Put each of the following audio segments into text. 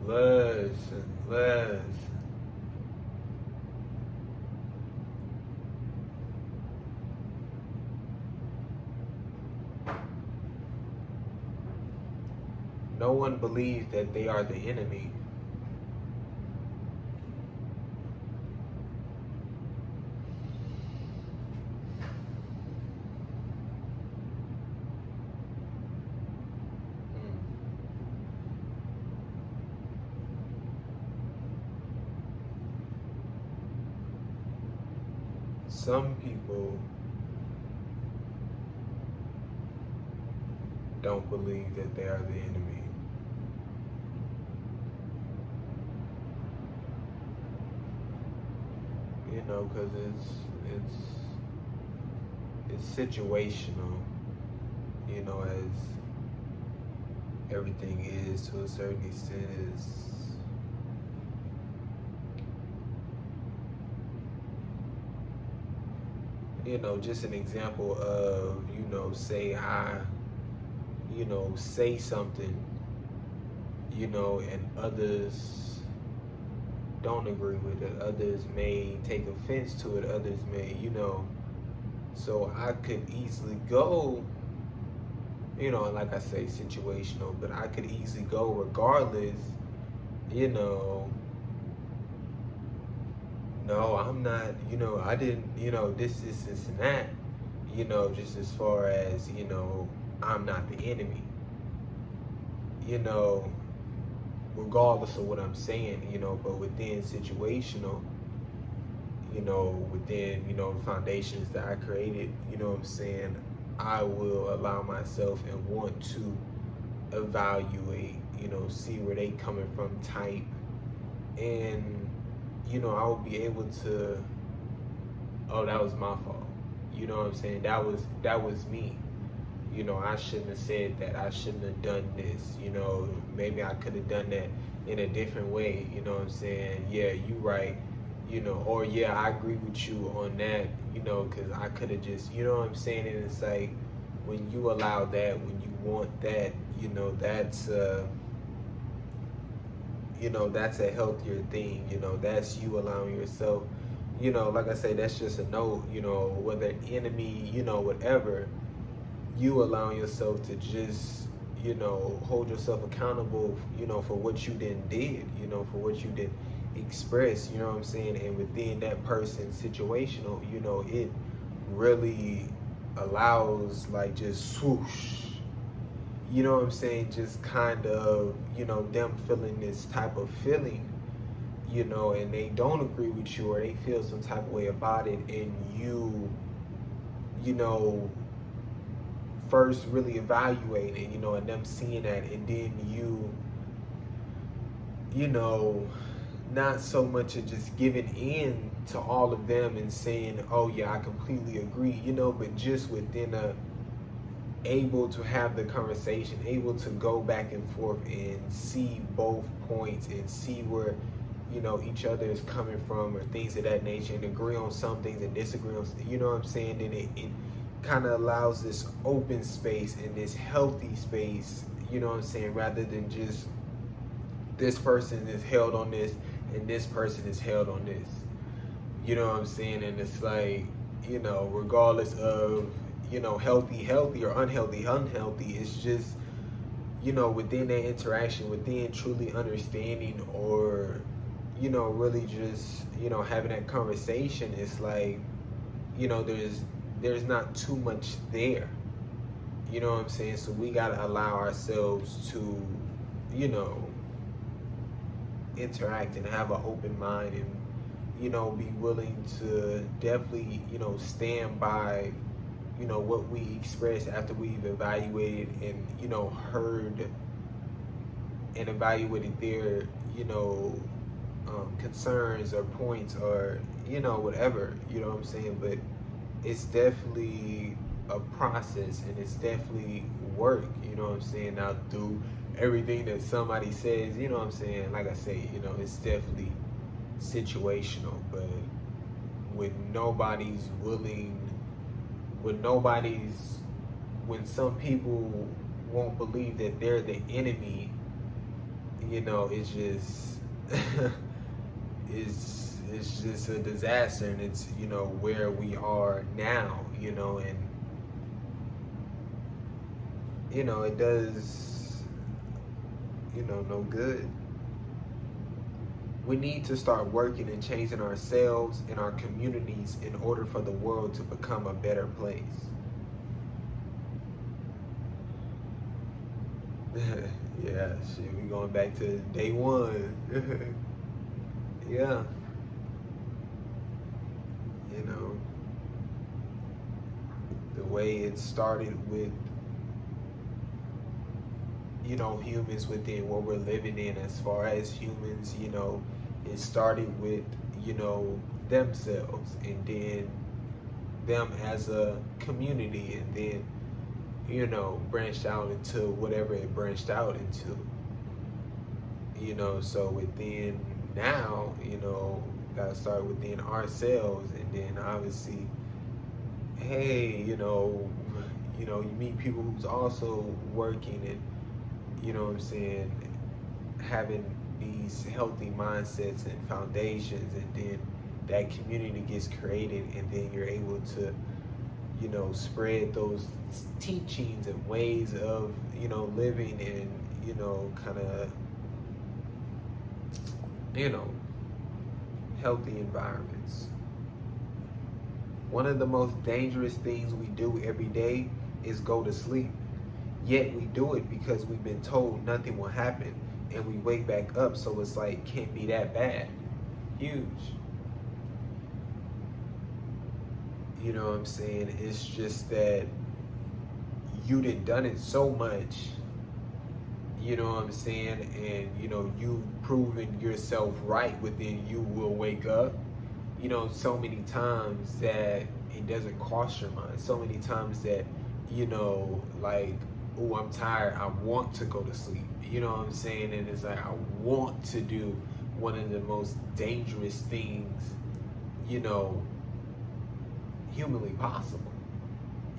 Listen. No one believes that they are the enemy. Some people don't believe that they are the enemy. You know, because it's situational. You know, as everything is to a certain extent. Is you know, just an example of, you know, say I, you know, say something, you know, and others don't agree with it. Others may take offense to it. Others may, you know, so I could easily go, you know, like I say, situational, but I could easily go regardless, you know, no, I'm not, you know, I didn't, you know, this, and that, you know, just as far as, you know, I'm not the enemy, you know, regardless of what I'm saying, you know, but within situational, you know, within, you know, foundations that I created, you know what I'm saying, I will allow myself and want to evaluate, you know, see where they coming from type, and you know, I will be able to, oh, that was my fault. You know what I'm saying? That was me. You know, I shouldn't have said that. I shouldn't have done this. You know, maybe I could have done that in a different way. You know what I'm saying? Yeah, you right. You know, or yeah, I agree with you on that. You know, because I could have just, you know what I'm saying? And it's like, when you allow that, when you want that, you know, that's you know, that's a healthier thing. You know, that's you allowing yourself, you know, like I say, that's just a note, you know, whether enemy, you know, whatever, you allowing yourself to just, you know, hold yourself accountable, you know, for what you didn't did, you know, for what you didn't express, you know what I'm saying? And within that person's situational, you know, it really allows, like, just swoosh, you know what I'm saying, just kind of, you know, them feeling this type of feeling, you know, and they don't agree with you, or they feel some type of way about it, and you know, first really evaluating, you know, and them seeing that, and then you know, not so much of just giving in to all of them and saying, oh yeah, I completely agree, you know, but just within able to have the conversation, able to go back and forth and see both points and see where, you know, each other is coming from, or things of that nature, and agree on some things and disagree on, you know what I'm saying? Then it kind of allows this open space and this healthy space, you know what I'm saying, rather than just this person is held on this and this person is held on this, you know what I'm saying? And it's like, you know, regardless of, you know, healthy or unhealthy, it's just, you know, within that interaction, within truly understanding, or, you know, really just, you know, having that conversation, it's like, you know, there's not too much there, you know what I'm saying? So we got to allow ourselves to, you know, interact and have an open mind, and, you know, be willing to definitely, you know, stand by, you know, what we express after we've evaluated and, you know, heard and evaluated their, you know, concerns or points, or, you know, whatever, you know what I'm saying? But it's definitely a process, and it's definitely work, you know what I'm saying? Now, through everything that somebody says, you know what I'm saying, like I say, you know, it's definitely situational, but when nobody's willing, when some people won't believe that they're the enemy, you know, it's just it's just a disaster, and it's, you know, where we are now, you know, and you know, it does, you know, no good. We need to start working and changing ourselves and our communities in order for the world to become a better place. Yeah, shit, we going back to day one. Yeah, you know, the way it started with, you know, humans within what we're living in as far as humans, you know, it started with, you know, themselves, and then them as a community, and then, you know, branched out into whatever it branched out into, you know. So within now, you know, gotta start within ourselves, and then obviously, hey, you know, you meet people who's also working, and you know what I'm saying, having these healthy mindsets and foundations, and then that community gets created, and then you're able to, you know, spread those teachings and ways of, you know, living in, you know, kind of, you know, healthy environments. One of the most dangerous things we do every day is go to sleep. Yet we do it because we've been told nothing will happen, and we wake back up, so it's like, can't be that bad. Huge. You know what I'm saying? It's just that you done it so much, you know what I'm saying? And you know, you've proven yourself right within you will wake up, you know, so many times that it doesn't cross your mind. So many times that, you know, like, oh, I'm tired, I want to go to sleep. You know what I'm saying? And it's like, I want to do one of the most dangerous things, you know, humanly possible.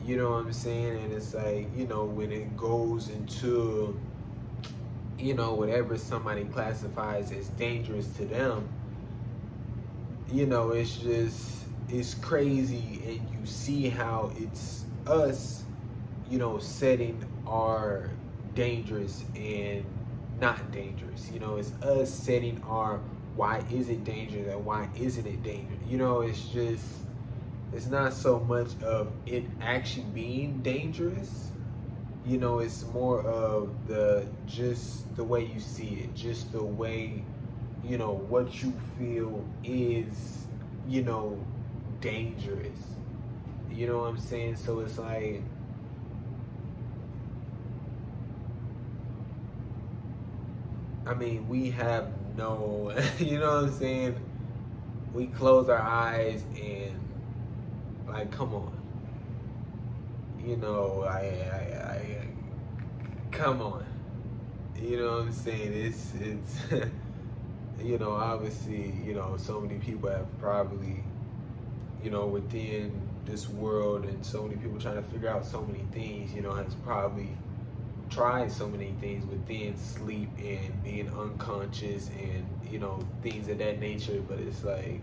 You know what I'm saying? And it's like, you know, when it goes into, you know, whatever somebody classifies as dangerous to them, you know, it's just, it's crazy. And you see how it's us, you know, setting our dangerous and not dangerous. You know, it's us setting our why is it dangerous and why isn't it dangerous. You know, it's just, it's not so much of it actually being dangerous. You know, it's more of the, just the way you see it, just the way, you know, what you feel is, you know, dangerous. You know what I'm saying? So it's like, I mean, we have no, you know what I'm saying? We close our eyes and, like, come on. You know, come on. You know what I'm saying? It's, you know, obviously, you know, so many people have probably, you know, within this world, and so many people trying to figure out so many things, you know, has probably tried so many things within sleep and being unconscious and, you know, things of that nature. But it's like,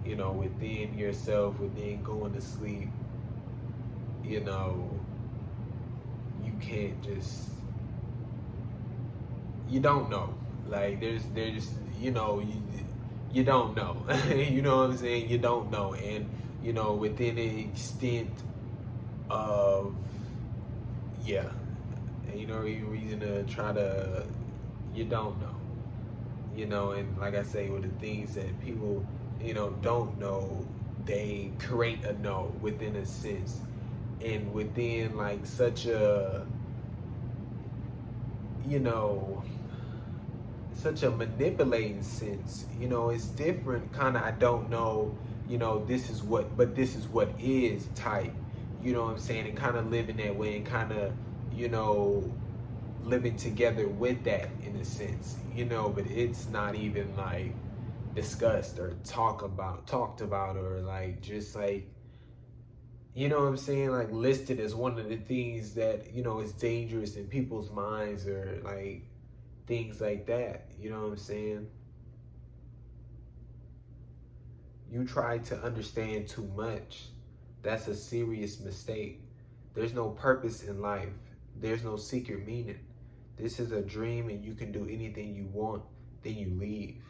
you know, within yourself, within going to sleep, you know, you can't just, you don't know. Like, there's, you know, you don't know. You know what I'm saying? You don't know. And, you know, within the extent of, yeah, you know, any reason to try to, you don't know. You know, and like I say, with the things that people, you know, don't know, they create a know within a sense. And within like such a, you know, such a manipulating sense, you know, it's different kind of, I don't know, you know, this is what, but this is what is type, you know what I'm saying? And kind of living that way, and kind of, you know, living together with that in a sense, you know, but it's not even like discussed or talked about, or like just like, you know what I'm saying, like listed as one of the things that, you know, is dangerous in people's minds, or like, things like that. You know what I'm saying? You try to understand too much. That's a serious mistake. There's no purpose in life. There's no secret meaning. This is a dream and you can do anything you want, then you leave.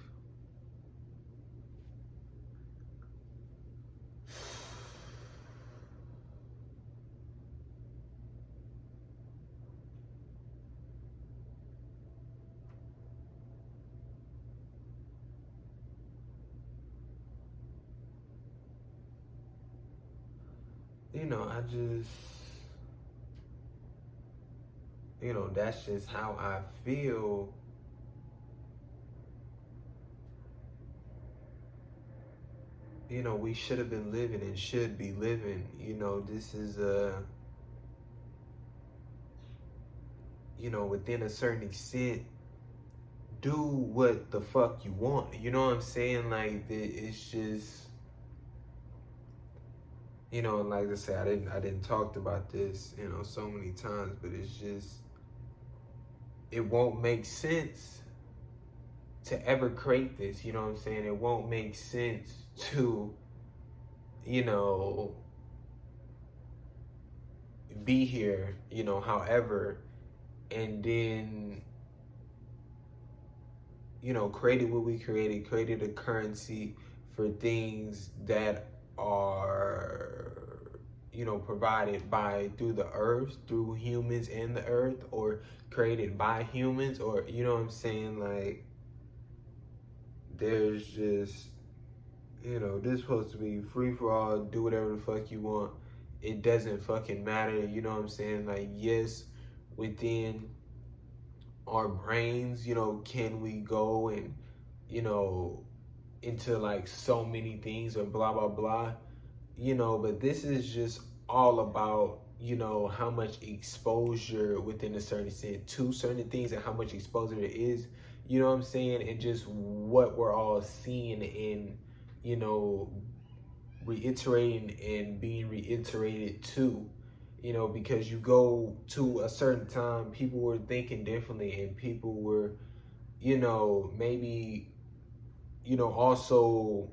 I just, that's just how I feel. We should have been living and should be living. This is within a certain extent, do what the fuck you want. You know what I'm saying? Like, it's just, like I said, I didn't talk about this, so many times, but it's just, it won't make sense to ever create this. You know what I'm saying? It won't make sense to, be here, however, and then, created what we created a currency for things that are, provided by through the earth, through humans and the earth, or created by humans, or, you know what I'm saying? Like, there's just, this is supposed to be free for all, do whatever the fuck you want. It doesn't fucking matter, you know what I'm saying? Like, yes, within our brains, can we go and, into like so many things or blah, blah, blah, but this is just all about, how much exposure within a certain extent to certain things and how much exposure there is, you know what I'm saying? And just what we're all seeing and, reiterating and being reiterated to, because you go to a certain time, people were thinking differently and people were, maybe, also,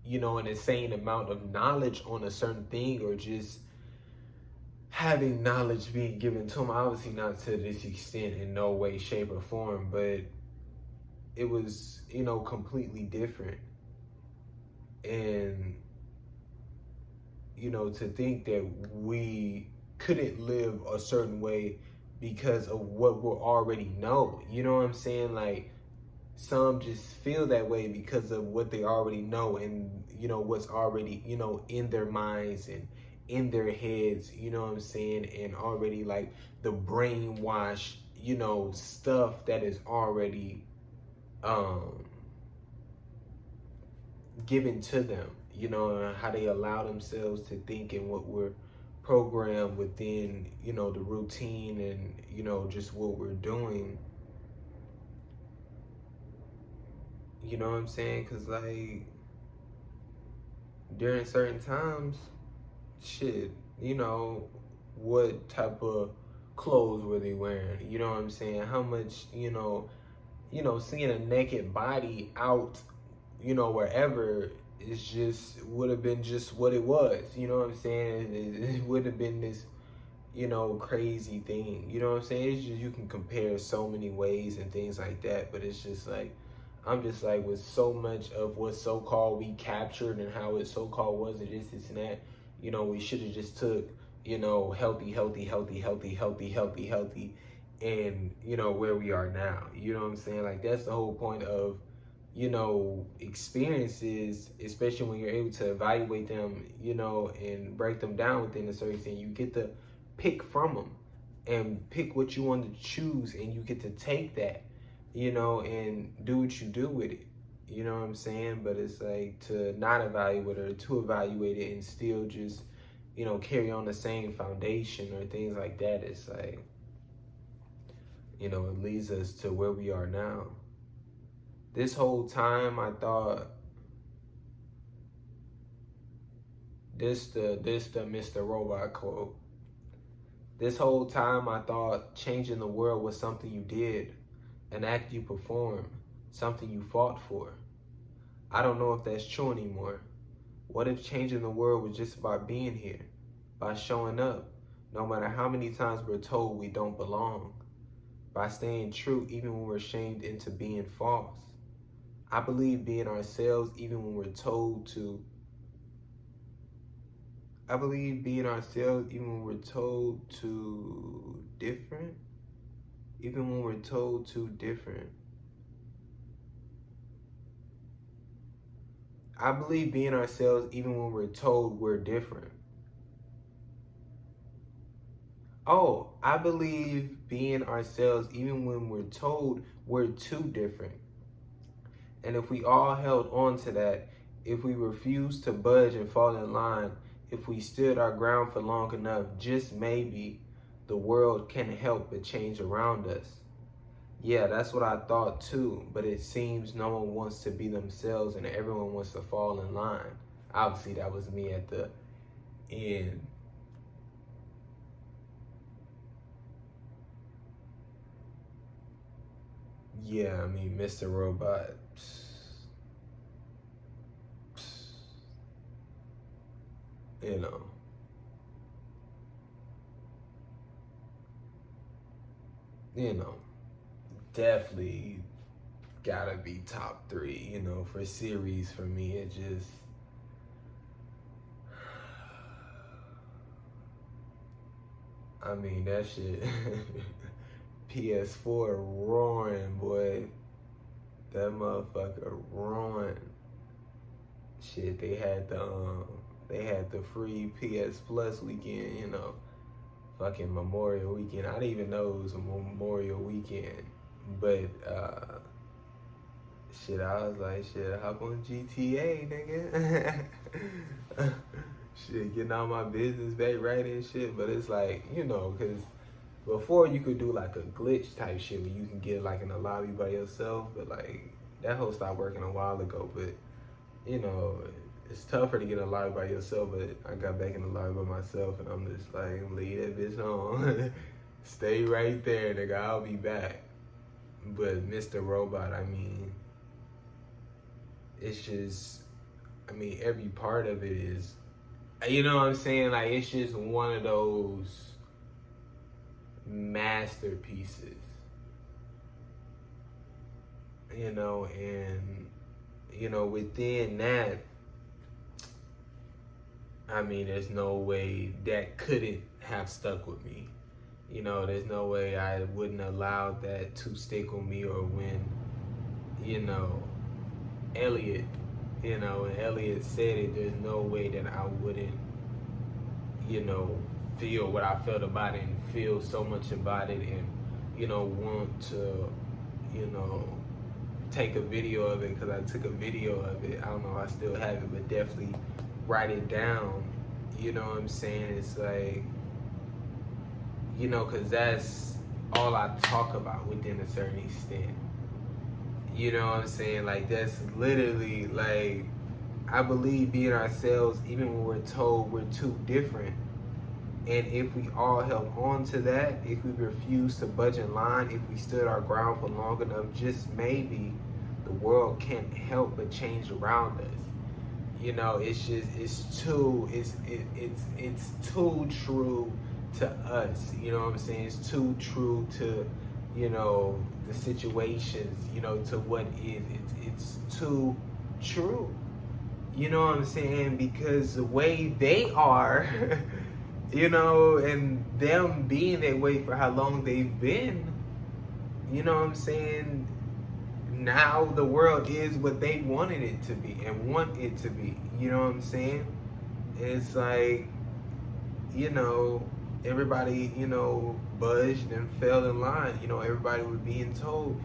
an insane amount of knowledge on a certain thing, or just having knowledge being given to them. Obviously not to this extent, in no way, shape, or form, but it was, completely different. And, to think that we couldn't live a certain way because of what we already know. You know what I'm saying? Like, some just feel that way because of what they already know and, what's already, in their minds and in their heads, you know what I'm saying? And already, like, the brainwash, stuff that is already given to them, how they allow themselves to think and what we're programmed within, the routine and, just what we're doing. You know what I'm saying? Because, like, during certain times, shit, what type of clothes were they wearing? You know what I'm saying? How much, seeing a naked body out, wherever, is just, would have been just what it was. You know what I'm saying? It would have been this, crazy thing. You know what I'm saying? It's just, you can compare so many ways and things like that, but it's just like, I'm just like, with so much of what so-called we captured and how it so-called was, it is this and that, we should have just took, healthy, and, where we are now. You know what I'm saying? Like, that's the whole point of, experiences, especially when you're able to evaluate them, and break them down within a certain extent. You get to pick from them and pick what you want to choose, and you get to take that, and do what you do with it. You know what I'm saying? But it's like, to not evaluate or to evaluate it and still just, carry on the same foundation or things like that. It's like, it leads us to where we are now. This whole time I thought this the Mr. Robot quote. This whole time I thought changing the world was something you did, an act you performed, something you fought for. I don't know if that's true anymore. What if changing the world was just about being here, by showing up, no matter how many times we're told we don't belong, by staying true even when we're shamed into being false? I believe being ourselves even when we're told to. I believe being ourselves even when we're told to different. Even when we're told to different. I believe being ourselves even when we're told we're different. Oh, I believe being ourselves even when we're told we're too different. And if we all held on to that, if we refused to budge and fall in line, if we stood our ground for long enough, just maybe the world can't help but change around us. Yeah, that's what I thought too, but it seems no one wants to be themselves and everyone wants to fall in line. Obviously, that was me at the end. Yeah, I mean, Mr. Robot. You know, you know, definitely gotta be top three, for series for me. It just, I mean, that shit, PS4 roaring, boy. That motherfucker roaring. Shit, they had the free PS Plus weekend, fucking Memorial Weekend. I didn't even know it was a Memorial Weekend, but shit, I was like, shit, hop on GTA, nigga. Shit, getting all my business back right and shit. But it's like, because before you could do like a glitch type shit where you can get like in a lobby by yourself, but like that whole stopped working a while ago. But it's tougher to get in a lobby by yourself. But I got back in the lobby by myself, and I'm just like, leave that bitch on. Stay right there, nigga. I'll be back. But Mr. Robot, I mean, it's just, every part of it is, you know what I'm saying? Like, it's just one of those masterpieces, and, within that, there's no way that couldn't have stuck with me. There's no way I wouldn't allow that to stick with me, or when, Elliot, when Elliot said it, there's no way that I wouldn't, feel what I felt about it and feel so much about it and, want to, take a video of it, because I took a video of it. I don't know if I still have it, but definitely write it down. You know what I'm saying? It's like, because that's all I talk about within a certain extent. You know what I'm saying? Like, that's literally, like, I believe being ourselves even when we're told we're too different. And if we all held on to that, if we refused to budge in line, if we stood our ground for long enough, just maybe the world can't help but change around us. It's just, it's too true to us. You know what I'm saying? It's too true to, the situations, to what is. It's too true. You know what I'm saying? Because the way they are, and them being that way for how long they've been, you know what I'm saying? Now the world is what they wanted it to be and want it to be. You know what I'm saying? And it's like, everybody, budged and fell in line. Everybody was being told,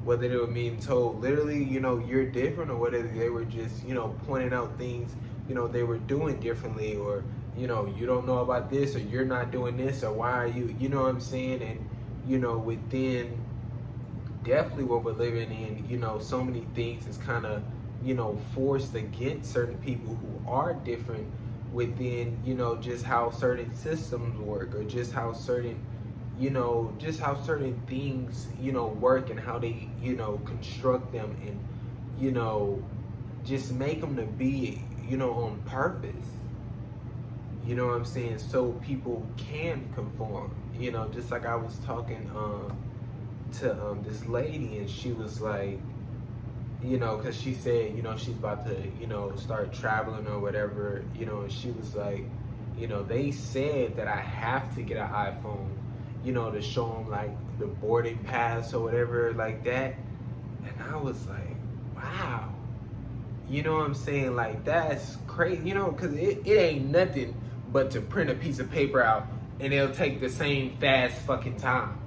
whether they were being told literally, you're different, or whether they were just, pointing out things, they were doing differently, or, you don't know about this, or you're not doing this, or why are you, you know what I'm saying? And, within definitely what we're living in, so many things is kind of, forced against certain people who are different, within, just how certain systems work, or just how certain, just how certain things, work, and how they, construct them, and, just make them to be, on purpose. You know what I'm saying? So people can conform. Just like I was talking to this lady, and she was like, because she said, she's about to, start traveling or whatever, and she was like, they said that I have to get an iPhone, to show them like the boarding pass or whatever like that. And I was like, wow. You know what I'm saying? Like, that's crazy, because it ain't nothing but to print a piece of paper out, and it'll take the same fast fucking time.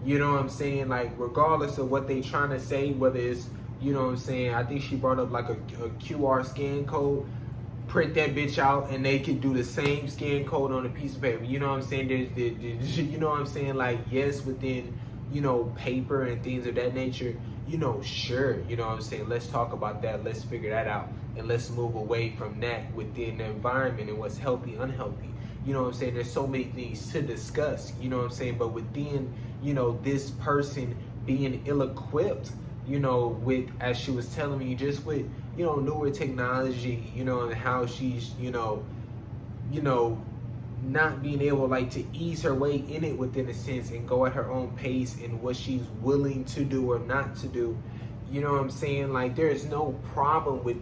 You know what I'm saying? Like, regardless of what they trying to say, whether it's, you know what I'm saying, I think she brought up like a QR scan code, print that bitch out, and they could do the same scan code on a piece of paper. You know what I'm saying? You know what I'm saying? Like, yes, within, paper and things of that nature, sure, you know what I'm saying? Let's talk about that. Let's figure that out. And let's move away from that within the environment and what's healthy, unhealthy. You know what I'm saying? There's so many things to discuss, you know what I'm saying? But within, this person being ill-equipped, with, as she was telling me, just with, newer technology, and how she's, not being able, like, to ease her way in it within a sense, and go at her own pace, and what she's willing to do or not to do. You know what I'm saying? Like, there's no problem with,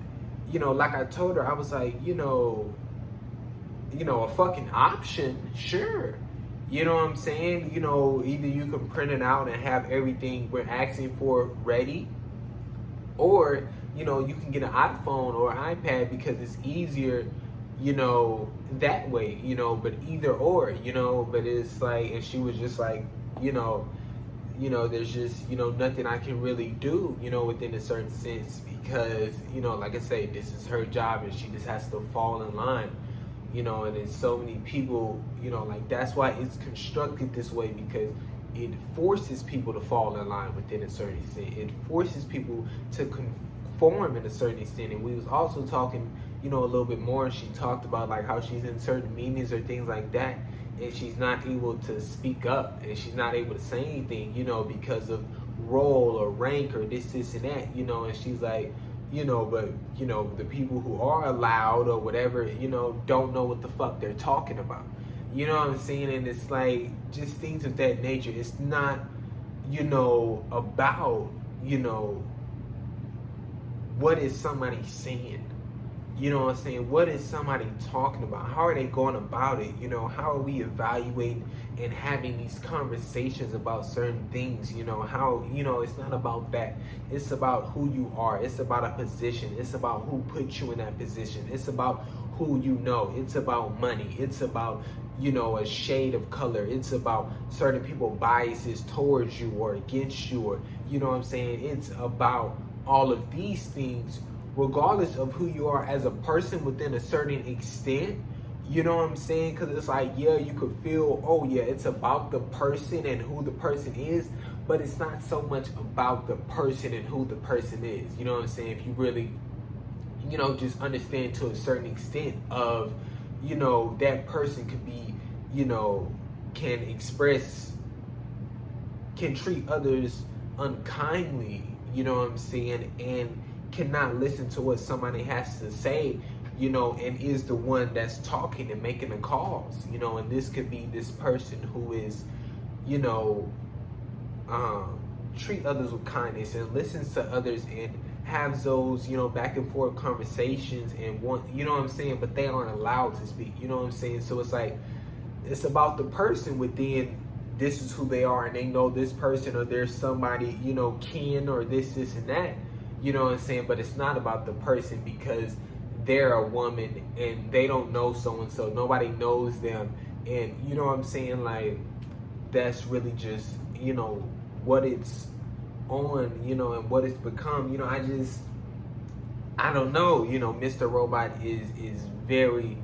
like I told her, I was like, a fucking option, sure. You know what I'm saying? Either you can print it out and have everything we're asking for ready, or, you can get an iPhone or an iPad because it's easier, that way, but either or, but it's like, and she was just like, there's just, nothing I can really do, within a certain sense, because, like I say, this is her job, and she just has to fall in line. And there's so many people, like, that's why it's constructed this way, because it forces people to fall in line within a certain extent. It forces people to conform in a certain extent. And we was also talking, a little bit more, and she talked about, like, how she's in certain meetings or things like that, and she's not able to speak up, and she's not able to say anything, because of role or rank or this and that, and she's like, but, the people who are allowed or whatever, don't know what the fuck they're talking about. You know what I'm saying? And it's like, just things of that nature. It's not, about, what is somebody saying? You know what I'm saying? What is somebody talking about? How are they going about it? How are we evaluating and having these conversations about certain things? How, it's not about that. It's about who you are. It's about a position. It's about who put you in that position. It's about who you know. It's about money. It's about, a shade of color. It's about certain people biases towards you or against you, or, you know what I'm saying? It's about all of these things, regardless of who you are as a person within a certain extent. You know what I'm saying? Because it's like, yeah, you could feel, oh yeah, it's about the person and who the person is, but it's not so much about the person and who the person is. You know what I'm saying? If you really, just understand to a certain extent of, that person could be, can treat others unkindly, you know what I'm saying, and cannot listen to what somebody has to say, and is the one that's talking and making the calls, and this could be this person who is, treat others with kindness and listens to others and have those, back and forth conversations and want, you know what I'm saying, but they aren't allowed to speak, you know what I'm saying? So it's like, it's about the person within, this is who they are, and they know this person, or there's somebody, kin, or this and that, you know what I'm saying? But it's not about the person, because they're a woman and they don't know so-and-so, nobody knows them, and you know what I'm saying? Like, that's really just, what it's on, and what it's become. I don't know, Mr. Robot is very,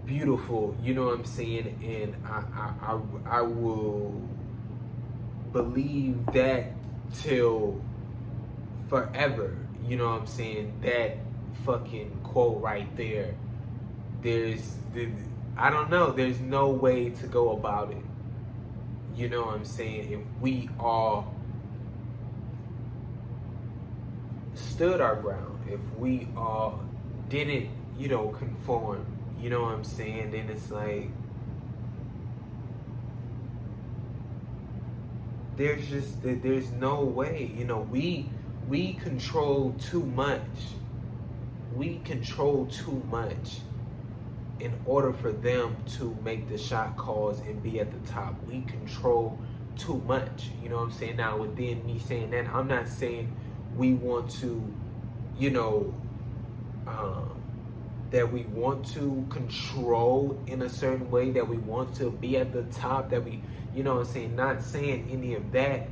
beautiful, you know what I'm saying? And I will believe that till forever, you know what I'm saying, that fucking quote right there. I don't know, there's no way to go about it. You know what I'm saying? If we all stood our ground, if we all didn't, conform, you know what I'm saying, then it's like there's no way. We control too much. We control too much in order for them to make the shot calls and be at the top. We control too much. You know what I'm saying? Now, within me saying that, I'm not saying we want to, that we want to control in a certain way, that we want to be at the top, that we, what I'm saying? Not saying any of that,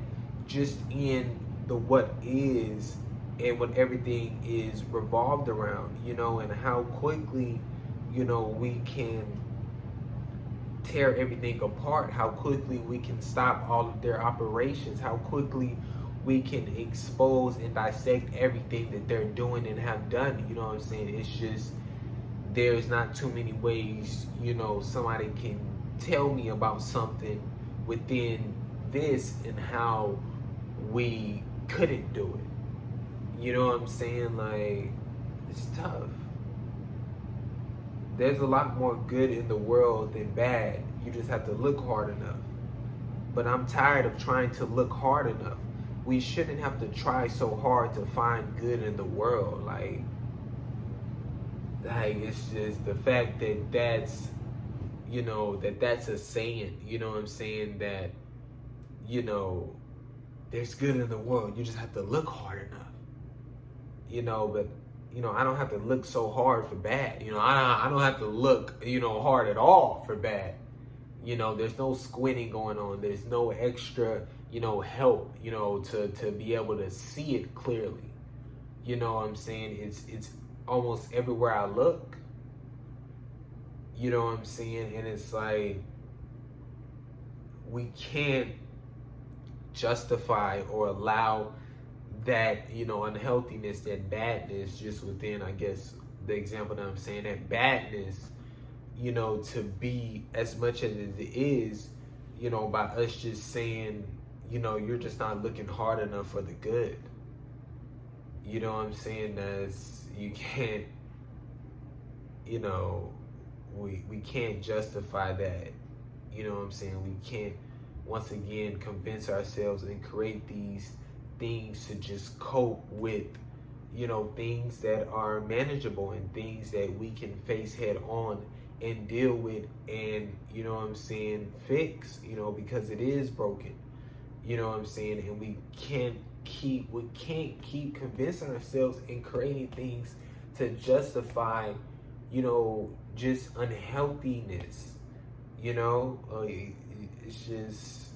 just in the what is and what everything is revolved around, and how quickly, we can tear everything apart, how quickly we can stop all of their operations, how quickly we can expose and dissect everything that they're doing and have done. You know what I'm saying? It's just, there's not too many ways, somebody can tell me about something within this and how we couldn't do it. You know what I'm saying? Like, it's tough. There's a lot more good in the world than bad. You just have to look hard enough. But I'm tired of trying to look hard enough. We shouldn't have to try so hard to find good in the world. Like it's just the fact that that's, that's a saying, you know what I'm saying, that, there's good in the world. You just have to look hard enough, but, I don't have to look so hard for bad. I don't have to look, hard at all for bad. There's no squinting going on. There's no extra, help, to be able to see it clearly. You know what I'm saying? It's almost everywhere I look. You know what I'm saying? And it's like, we can't justify or allow that, unhealthiness, that badness, just within, I guess, the example that I'm saying, that badness, to be as much as it is, by us just saying, you're just not looking hard enough for the good. You know what I'm saying? You can't, we can't justify that. You know what I'm saying? We can't, once again, convince ourselves and create these things to just cope with, things that are manageable and things that we can face head on and deal with and, fix, because it is broken. You know what I'm saying? And we can't keep convincing ourselves and creating things to justify, just unhealthiness. It's just,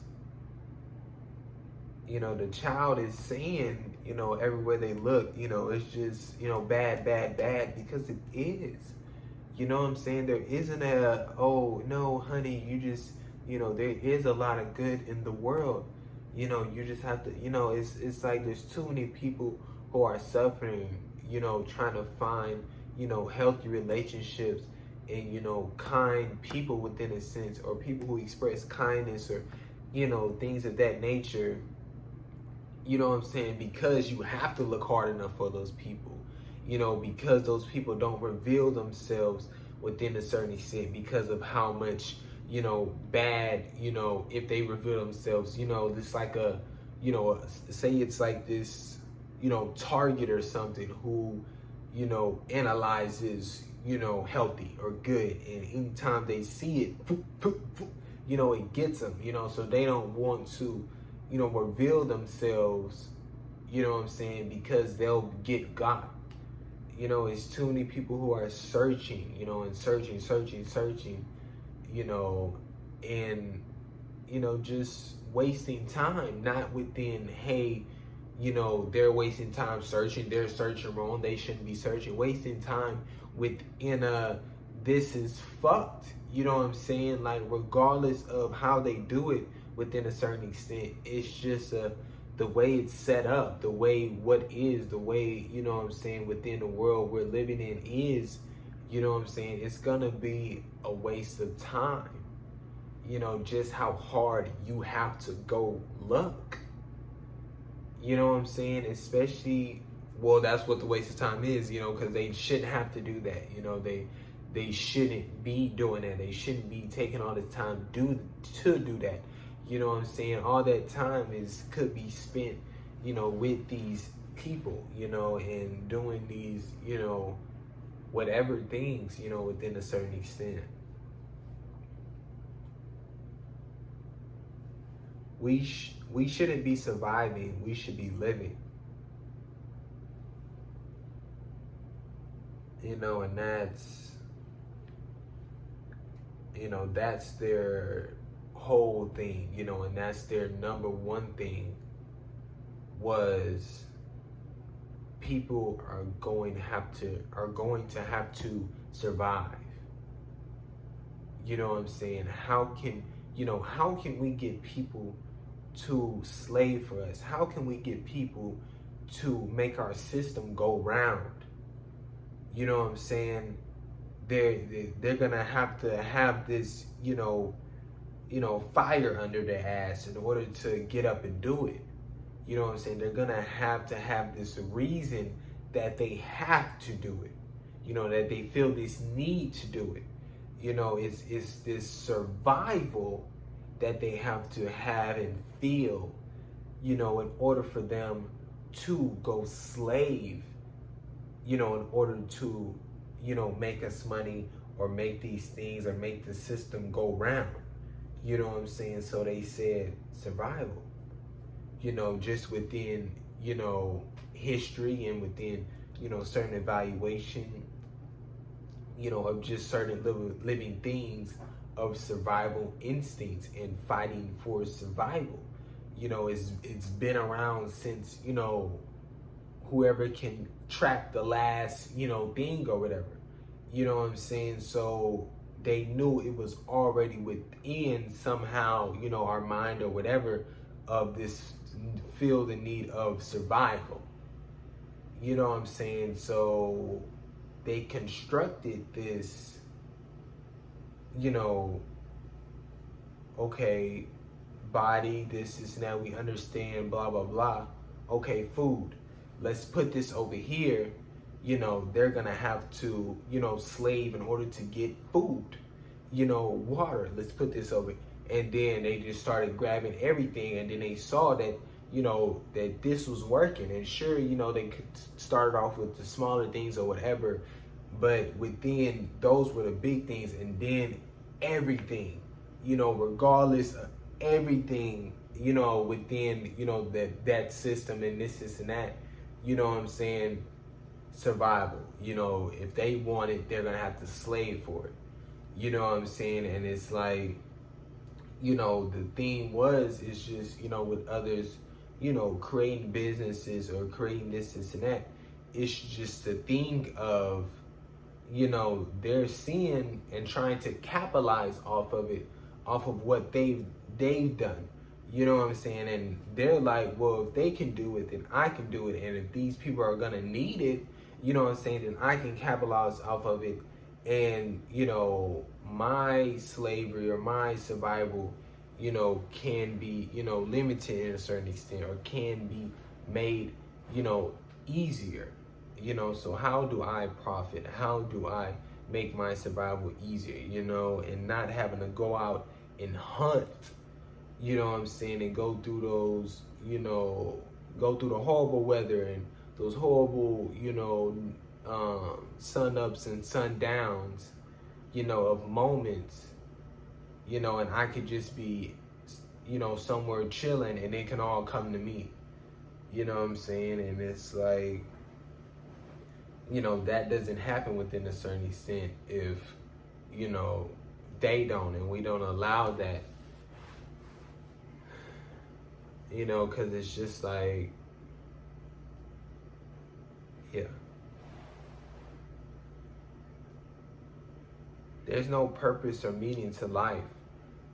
the child is saying, everywhere they look, it's just, bad, bad, bad, because it is. You know what I'm saying? There isn't oh, no, honey, you just, there is a lot of good in the world. You just have to, it's like there's too many people who are suffering, trying to find, healthy relationships and, kind people within a sense, or people who express kindness or, things of that nature. You know what I'm saying? Because you have to look hard enough for those people, because those people don't reveal themselves within a certain extent because of how much, bad, if they reveal themselves, it's like a, say it's like this, target or something who, analyzes, healthy or good. And anytime they see it, it gets them, so they don't want to, reveal themselves, you know what I'm saying, because they'll get got. It's too many people who are searching, and searching, and, just wasting time, not within, hey, they're wasting time searching, they're searching wrong, they shouldn't be searching, wasting time within this is fucked, you know what I'm saying, like, regardless of how they do it within a certain extent, it's just the way it's set up, the way the way, you know what I'm saying, within the world we're living in is, you know what I'm saying, it's gonna be a waste of time. You know, just how hard you have to go look. You know what I'm saying? Especially, well, that's what the waste of time is, you know, because they shouldn't have to do that. You know, they shouldn't be doing that. They shouldn't be taking all this time to do that. You know what I'm saying? All that time could be spent, you know, with these people, you know, and doing these, you know, whatever things, you know, within a certain extent. We shouldn't be surviving. We should be living. You know, and that's their whole thing, you know, and that's their number one thing was people are going to have to survive. You know what I'm saying? How can we get people to slave for us? How can we get people to make our system go round? You know what I'm saying? They're gonna have to have this, fire under their ass in order to get up and do it. You know what I'm saying? They're gonna have to have this reason that they have to do it. You know, that they feel this need to do it. You know, it's this survival that they have to have and feel, you know, in order for them to go slave, you know, in order to, you know, make us money or make these things or make the system go round. You know what I'm saying? So they said survival, you know, just within, you know, history and within, you know, certain evaluation, you know, of just certain living things of survival instincts and fighting for survival. You know, it's been around since, you know, whoever can track the last, you know, thing or whatever. You know what I'm saying? So they knew it was already within somehow, you know, our mind or whatever of this feel the need of survival. You know what I'm saying? So they constructed this, you know, okay, body, this is now we understand, blah, blah, blah. Okay, food. Let's put this over here. You know, they're gonna have to, you know, slave in order to get food. You know, water. Let's put this over. And then they just started grabbing everything, and then they saw that, you know, that this was working. And sure, you know, they started off with the smaller things or whatever, but within those were the big things, and then everything, you know, regardless of everything, you know, within, you know, that system and this and that, you know what I'm saying, survival. You know, if they want it, they're gonna have to slave for it. You know what I'm saying? And it's like, you know, the theme it's just, you know, with others, you know, creating businesses or creating this and that, it's just a thing of, you know, they're seeing and trying to capitalize off of it, off of what they've done. You know what I'm saying? And they're like, well, if they can do it, then I can do it. And if these people are gonna need it, you know what I'm saying, then I can capitalize off of it. And, you know, my slavery or my survival, you know, can be, you know, limited in a certain extent or can be made, you know, easier. You know, so how do I profit? How do I make my survival easier, you know, and not having to go out and hunt, you know what I'm saying, and go through those, you know, go through the horrible weather and those horrible, you know, sun ups and sun downs, you know, of moments, you know, and I could just be, you know, somewhere chilling and it can all come to me, you know what I'm saying? And it's like, you know, that doesn't happen within a certain extent if, you know, they don't and we don't allow that, you know, because it's just like, yeah. There's no purpose or meaning to life.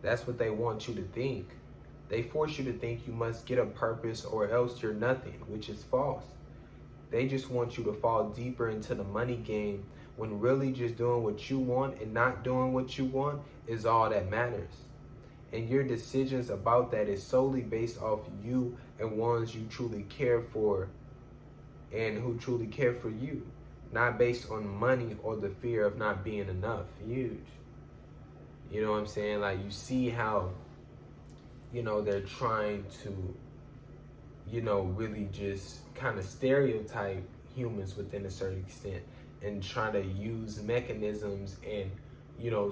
That's what they want you to think. They force you to think you must get a purpose or else you're nothing, which is false. They just want you to fall deeper into the money game when really just doing what you want and not doing what you want is all that matters. And your decisions about that is solely based off you and ones you truly care for and who truly care for you. Not based on money or the fear of not being enough. Huge. You know what I'm saying? Like, you see how, they're trying to, really just kind of stereotype humans within a certain extent and try to use mechanisms and,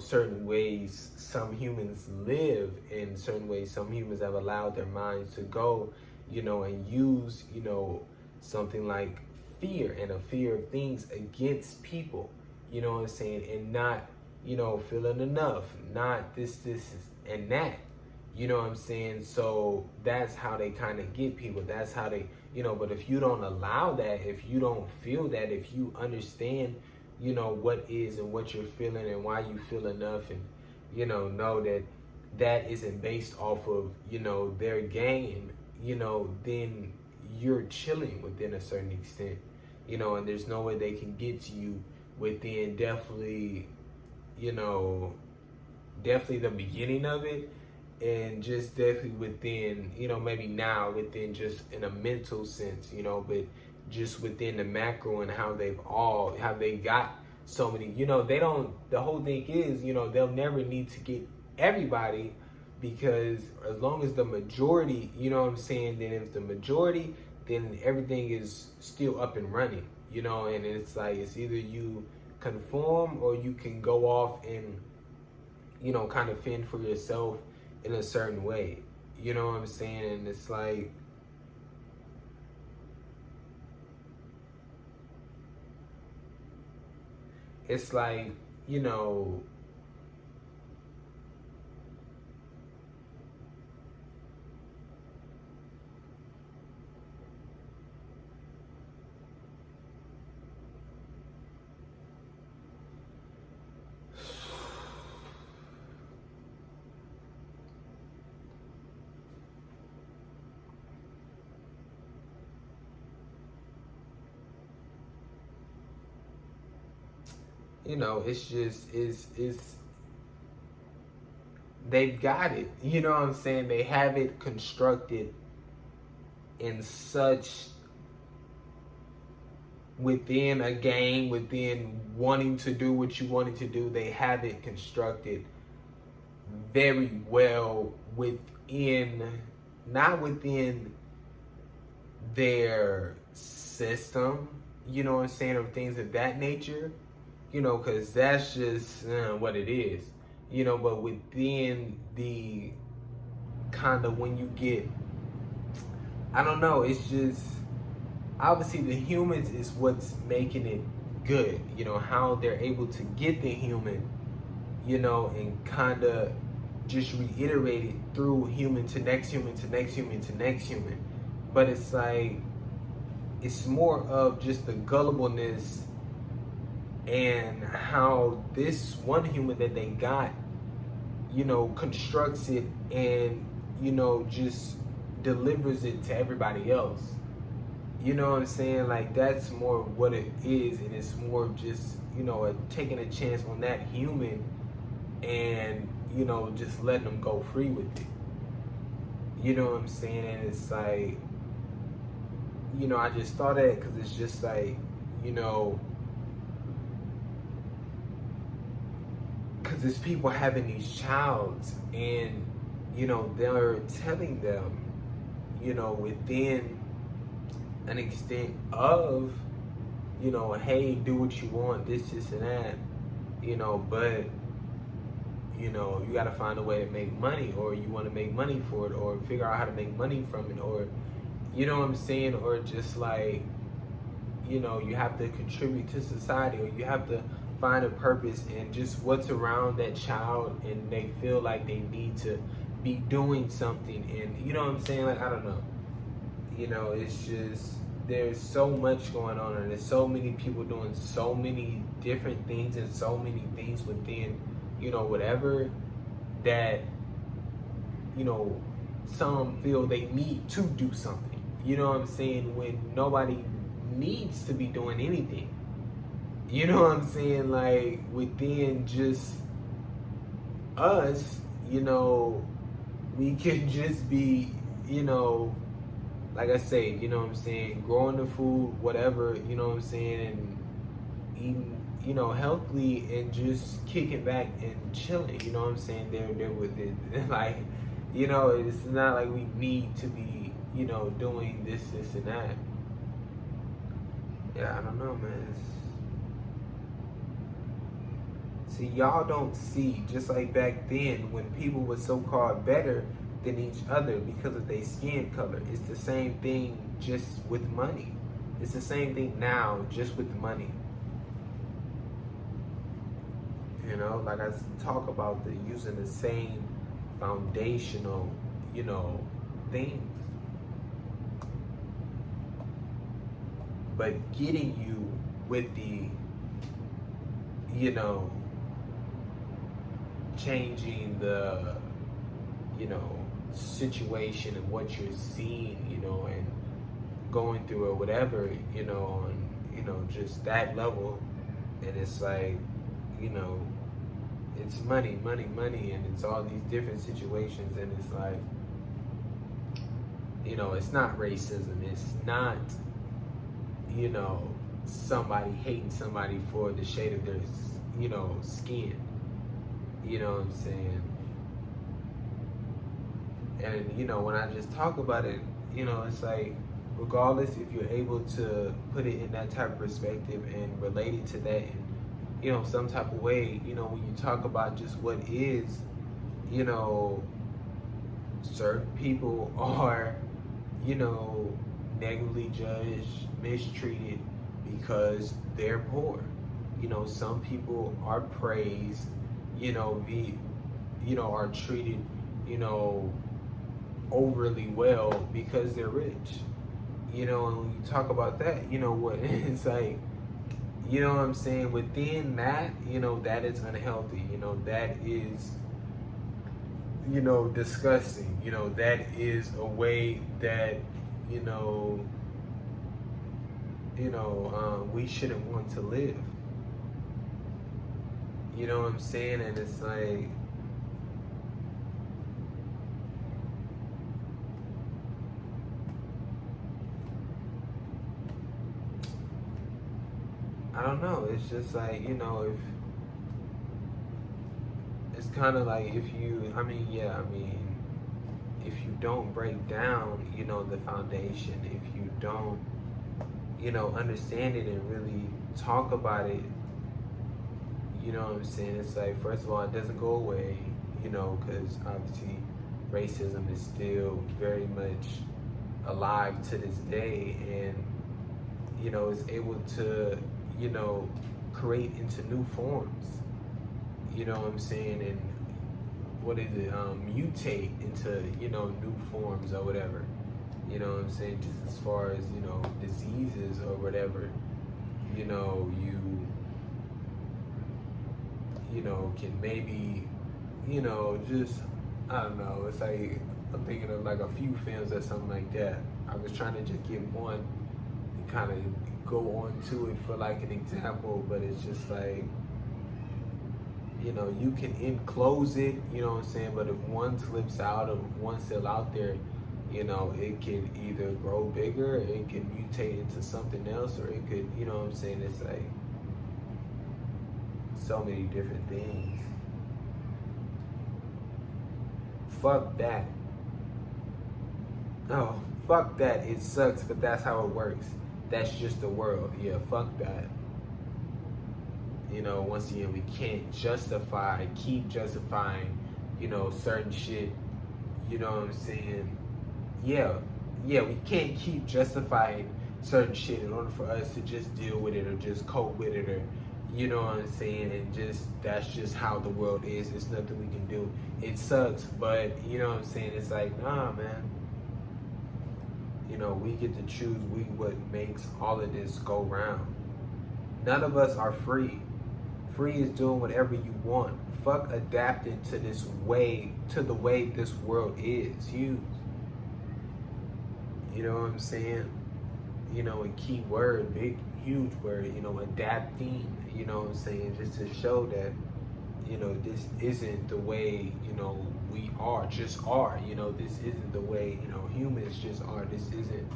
certain ways some humans live, in certain ways some humans have allowed their minds to go, and use, something like fear and a fear of things against people, you know what I'm saying, and not, feeling enough, not this, and that, you know what I'm saying? So that's how they kind of get people. That's how they, but if you don't allow that, if you don't feel that, if you understand, what is and what you're feeling and why you feel enough, and, know that that isn't based off of, their game, then you're chilling within a certain extent, and there's no way they can get to you within definitely the beginning of it, and just definitely within, maybe now within just in a mental sense, but just within the macro and how they got so many, the whole thing is, they'll never need to get everybody, because as long as the majority, then if the majority, then everything is still up and running, and it's like, it's either you conform or you can go off and, kind of fend for yourself in a certain way, you know what I'm saying? And it's like, you know, it's just, it's they've got it, you know what I'm saying? They have it constructed in such, within a game, within wanting to do what you wanted to do, they have it constructed very well within, not within their system, you know what I'm saying, or things of that nature, because that's just what it is, but within the kind of, when you get, I don't know, it's just, obviously the humans is what's making it good, how they're able to get the human, and kind of just reiterate it through human to next human to next human to next human. But it's like, it's more of just the gullibleness and how this one human that they got, constructs it and, just delivers it to everybody else. You know what I'm saying? Like, that's more what it is, and it's more just, taking a chance on that human and, just letting them go free with it. You know what I'm saying? And it's like, I just thought that because it's just like, because it's people having these childs, and, they're telling them, within an extent of, hey, do what you want, this, and that, but, you got to find a way to make money, or you want to make money for it, or figure out how to make money from it, or, you know what I'm saying, or just like, you have to contribute to society, or you have to find a purpose in just what's around that child, and they feel like they need to be doing something, and you know what I'm saying, like, I don't know, it's just, there's so much going on, and there's so many people doing so many different things, and so many things within, whatever, that, some feel they need to do something. You know what I'm saying? When nobody needs to be doing anything. You know what I'm saying? Like within just us, you know, we can just be, you know, like I say, you know what I'm saying, growing the food, whatever, you know what I'm saying, and eating, you know, healthily and just kicking back and chilling, you know what I'm saying, there with it. Like, you know, it's not like we need to be, you know, doing this and that. Yeah, I don't know, man. See, y'all don't see, just like back then when people were so-called better than each other because of their skin color. It's the same thing just with money. It's the same thing now just with money. You know, like I talk about using the same foundational, you know, things. But getting you with the, you know, changing the, you know, situation and what you're seeing, you know, and going through or whatever, you know, on, you know, just that level. And it's like, you know, it's money, and it's all these different situations, and it's like, you know, it's not racism, it's not, you know, somebody hating somebody for the shade of their, you know, skin. You know what I'm saying? And, you know, when I just talk about it, you know, it's like, regardless if you're able to put it in that type of perspective and relate it to that in, you know, some type of way, you know, when you talk about just what is, you know, certain people are, you know, negatively judged, mistreated because they're poor. You know, some people are praised, you know, are treated, you know, overly well because they're rich. You know, and when you talk about that, you know what, it's like, you know what I'm saying, within that, you know, that is unhealthy. You know, that is, you know, disgusting. You know, that is a way that, you know, we shouldn't want to live. You know what I'm saying? And it's like, I don't know. It's just like, you know, if it's kind of like if you, if you don't break down, you know, the foundation, if you don't, you know, understand it and really talk about it, you know what I'm saying? It's like, first of all, it doesn't go away, you know, because obviously racism is still very much alive to this day, and, you know, it's able to, you know, create into new forms, you know what I'm saying? And what is it, mutate into, you know, new forms or whatever, you know what I'm saying? Just as far as, you know, diseases or whatever, you know, you know, can maybe, you know, just, I don't know, it's like, I'm thinking of like a few films or something like that. I was trying to just get one and kind of go on to it for like an example, but it's just like, you know, you can enclose it, you know what I'm saying, but if one slips out or if one's still out there, you know, it can either grow bigger, it can mutate into something else, or it could, you know what I'm saying, it's like so many different things. Fuck that. No, fuck that. It sucks, but that's how it works. That's just the world. Yeah, fuck that. You know, once again, we can't keep justifying, you know, certain shit. You know what I'm saying? Yeah, we can't keep justifying certain shit in order for us to just deal with it or just cope with it, or, you know what I'm saying? And just, that's just how the world is. There's nothing we can do. It sucks, but, you know what I'm saying? It's like, nah, man. You know, we get to choose what makes all of this go round. None of us are free. Free is doing whatever you want. Fuck adapting to the way this world is. You know what I'm saying? You know, a key word, big, huge word, you know, adapting, you know what I'm saying? Just to show that, you know, this isn't the way, you know, we are, just are, you know, this isn't the way, you know, humans just are. This isn't,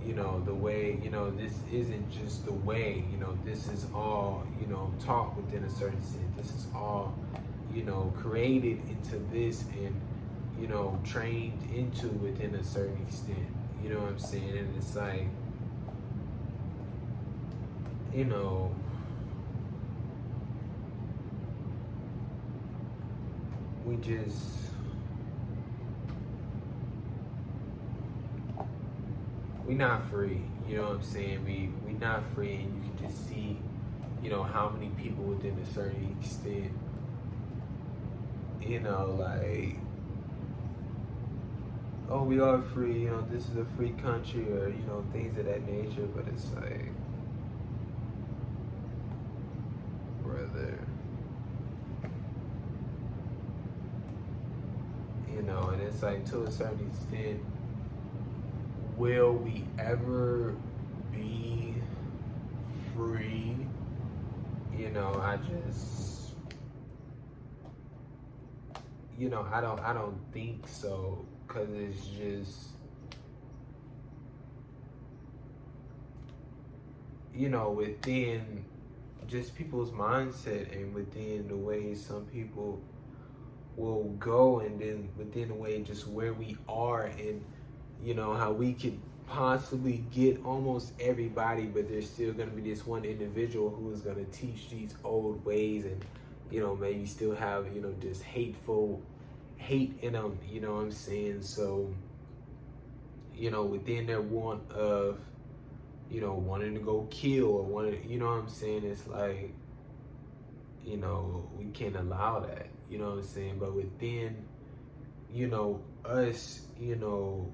you know, the way, you know, this isn't just the way, you know, this is all, you know, taught within a certain sense. This is all, you know, created into this and, you know, trained into within a certain extent. You know what I'm saying? And it's like, you know, we just, we not free. You know what I'm saying? We not free, and you can just see, you know, how many people within a certain extent, you know, like, oh, we are free, you know, this is a free country, or, you know, things of that nature. But it's like, brother, you know, and it's like, to a certain extent, will we ever be free? You know, I just, you know, I don't think so, because it's just, you know, within just people's mindset, and within the way some people will go, and then within the way just where we are, and, you know, how we could possibly get almost everybody, but there's still going to be this one individual who is going to teach these old ways, and, you know, maybe still have, you know, just hateful hate in them, you know what I'm saying? So, you know, within their want of, you know, wanting to go kill, or wanting, you know what I'm saying? It's like, you know, we can't allow that, you know what I'm saying? But within, you know, us, you know,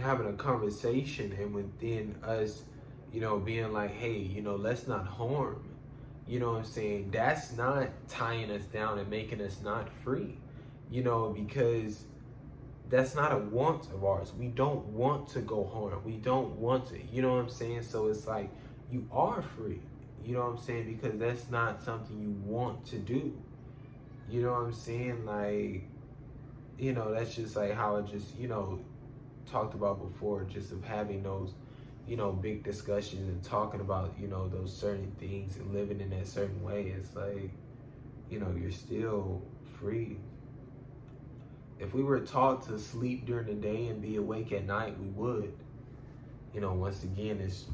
having a conversation, and within us, you know, being like, hey, you know, let's not harm, you know what I'm saying? That's not tying us down and making us not free, you know, because that's not a want of ours. We don't want to go harm. We don't want to, you know what I'm saying? So it's like, you are free, you know what I'm saying? Because that's not something you want to do. You know what I'm saying? Like, you know, that's just like how it just, you know, talked about before, just of having those, you know, big discussions and talking about, you know, those certain things and living in that certain way. It's like, you know, you're still free. If we were taught to sleep during the day and be awake at night, we would. You know, once again, it's,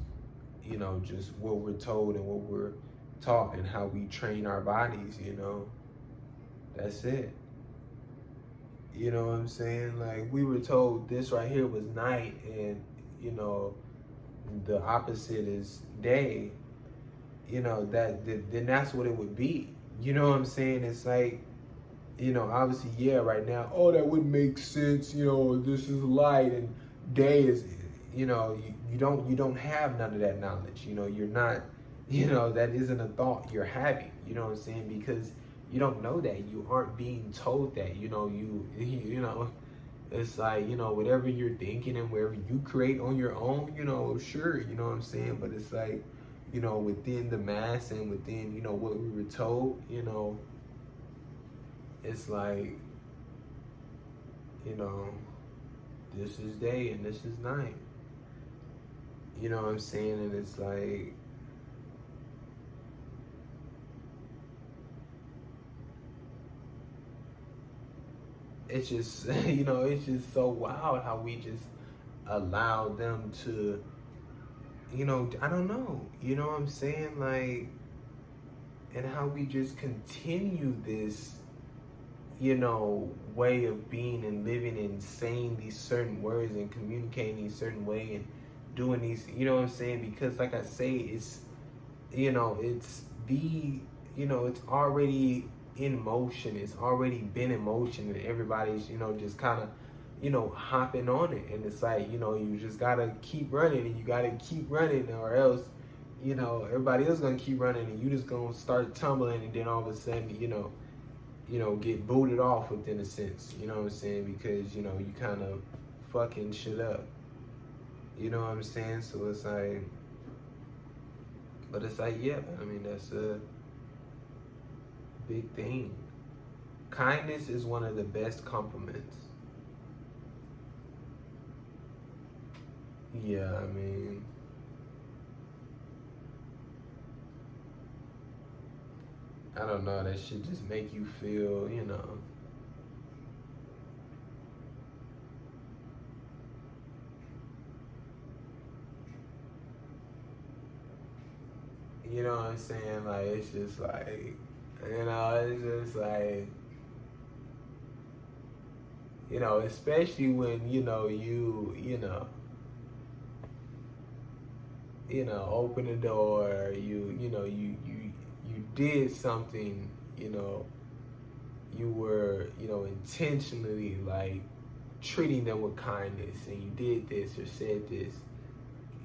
you know, just what we're told and what we're taught, and how we train our bodies, you know. That's it. You know what I'm saying? Like, we were told this right here was night, and, you know, the opposite is day, you know, then that's what it would be. You know what I'm saying? It's like, you know, obviously, yeah, right now, oh, that wouldn't make sense, you know, this is light and day is, you know, you don't have none of that knowledge, you know, you're not, you know, that isn't a thought you're having, you know what I'm saying? Because you don't know that, you aren't being told that, you know, you know, it's like, you know, whatever you're thinking and wherever you create on your own, you know, sure, you know what I'm saying? But it's like, you know, within the mass and within, you know, what we were told, you know, it's like, you know, this is day and this is night. You know what I'm saying? And it's like, it's just, you know, it's just so wild how we just allow them to, you know, I don't know, you know what I'm saying? Like, and how we just continue this, you know, way of being and living and saying these certain words and communicating these certain way and doing these, you know what I'm saying? Because like I say, it's, you know, it's the, you know, it's already in motion. It's already been in motion, and everybody's, you know, just kind of, you know, hopping on it. And it's like, you know, you just gotta keep running, and you gotta keep running, or else, you know, everybody else gonna keep running, and you just gonna start tumbling, and then all of a sudden, you know, get booted off within a sense, you know what I'm saying? Because, you know, you kind of, fucking shit up. You know what I'm saying? So it's like, but it's like, yeah, I mean, that's a big thing. Kindness is one of the best compliments. Yeah, I mean, I don't know, that should just make you feel, you know what I'm saying? Like, it's just like, it's just like, especially when, open the door, you did something, you were, intentionally like treating them with kindness, and you did this or said this,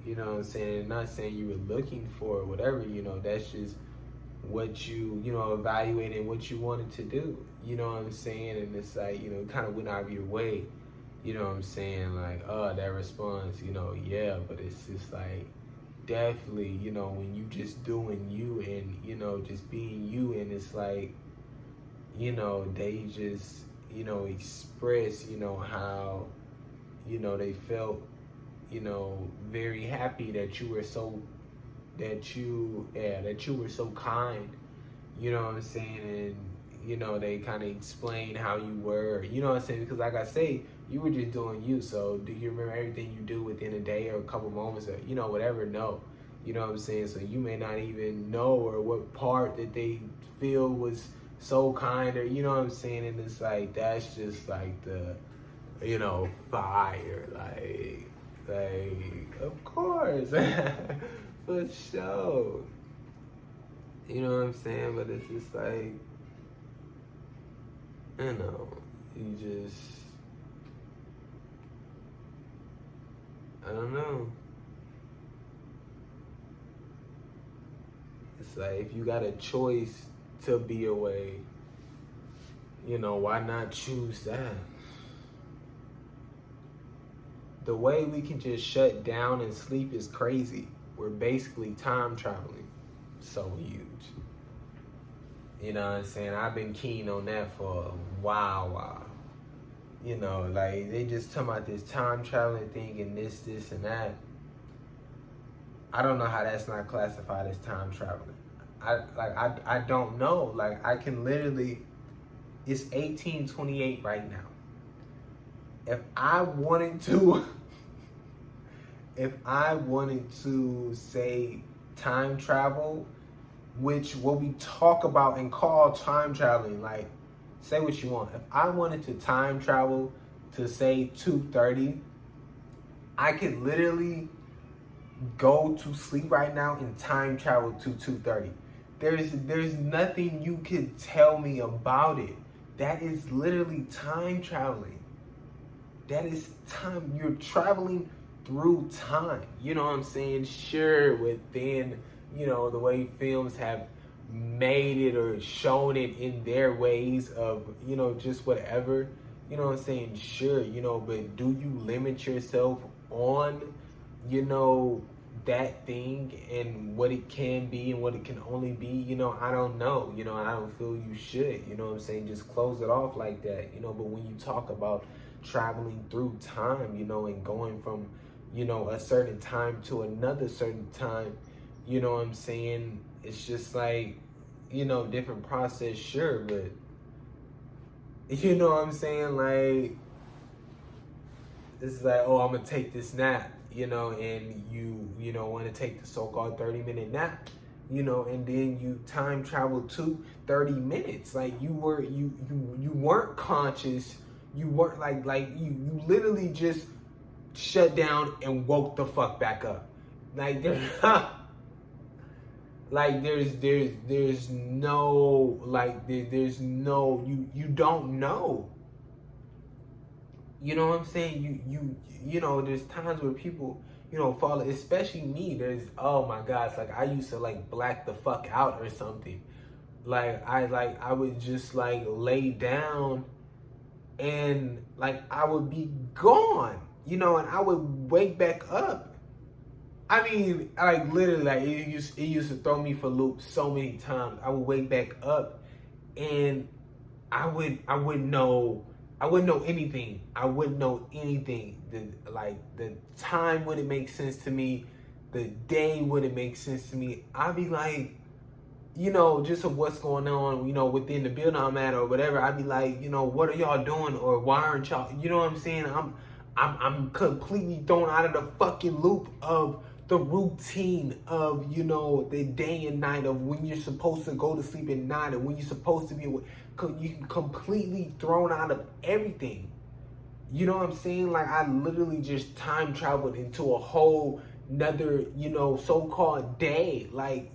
you know what I'm saying? Not saying you were looking for or whatever, that's just what you, evaluating what you wanted to do, you know what I'm saying? And it's like, kind of went out of your way, you know what I'm saying? Like, that response, yeah, but it's just like, definitely, when you just doing you and, just being you, and it's like, they just, express, how, they felt, very happy that you were so, that you were so kind, you know what I'm saying? And, they kind of explain how you were, you know what I'm saying? Because like I say, you were just doing you. So do you remember everything you do within a day or a couple moments or, whatever? No. You know what I'm saying? So you may not even know or what part that they feel was so kind, or, you know what I'm saying? And it's like, that's just like the, fire. Like, of course. For sure. You know what I'm saying? But it's just like, you just, I don't know. It's like, if you got a choice to be away, why not choose that? The way we can just shut down and sleep is crazy. We're basically time traveling. So huge. You know what I'm saying? I've been keen on that for a while. Like, they just talking about this time traveling thing and this and that. I don't know how that's not classified as time traveling. I don't know. Like, I can literally, it's 1828 right now. If I wanted to say time travel, which what we talk about and call time traveling, like, say what you want. If I wanted to time travel to say 2:30, I could literally go to sleep right now and time travel to 2:30. There's nothing you could tell me about it. That is literally time traveling. That is time. You're traveling through time. You know what I'm saying? Sure, within, the way films have made it or shown it in their ways of, just whatever. You know what I'm saying? Sure, but do you limit yourself on, that thing and what it can be and what it can only be? I don't know. I don't feel you should, you know what I'm saying? Just close it off like that, but when you talk about traveling through time, and going from, a certain time to another certain time, you know what I'm saying? It's just like, different process, sure, but you know what I'm saying? Like, it's like, oh, I'm gonna take this nap, and you want to take the so-called 30-minute nap, and then you time travel to 30 minutes. Like, you weren't conscious. You weren't like you literally just shut down and woke the fuck back up. Like, there's no, like, there's no, you don't know. You know what I'm saying? There's times where people, fall, especially me, oh my gosh, like, I used to, like, black the fuck out or something. I would just, like, lay down and, like, I would be gone. and I would wake back up. I mean, like literally, like it used to throw me for loops so many times. I would wake back up, and I wouldn't know anything. I wouldn't know anything. The time wouldn't make sense to me. The day wouldn't make sense to me. I'd be like, just of what's going on, within the building I'm at or whatever. I'd be like, what are y'all doing, or why aren't y'all? You know what I'm saying? I'm completely thrown out of the fucking loop of the routine of, the day and night of when you're supposed to go to sleep at night and when you're supposed to be awake. You completely thrown out of everything. You know what I'm saying? Like, I literally just time traveled into a whole another, so-called day. Like,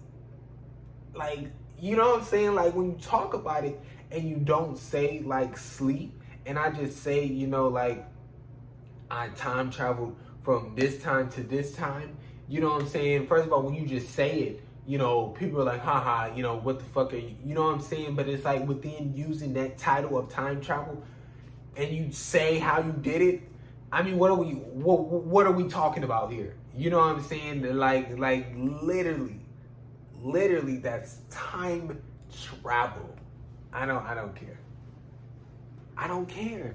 you know what I'm saying? Like, when you talk about it and you don't say, like, sleep, and I just say, like, I time traveled from this time to this time, you know what I'm saying? First of all, when you just say it, people are like, haha, what the fuck are you, you know what I'm saying? But it's like within using that title of time travel and you say how you did it, I mean, what are we talking about here? You know what I'm saying? Like literally that's time travel. I don't care. I don't care.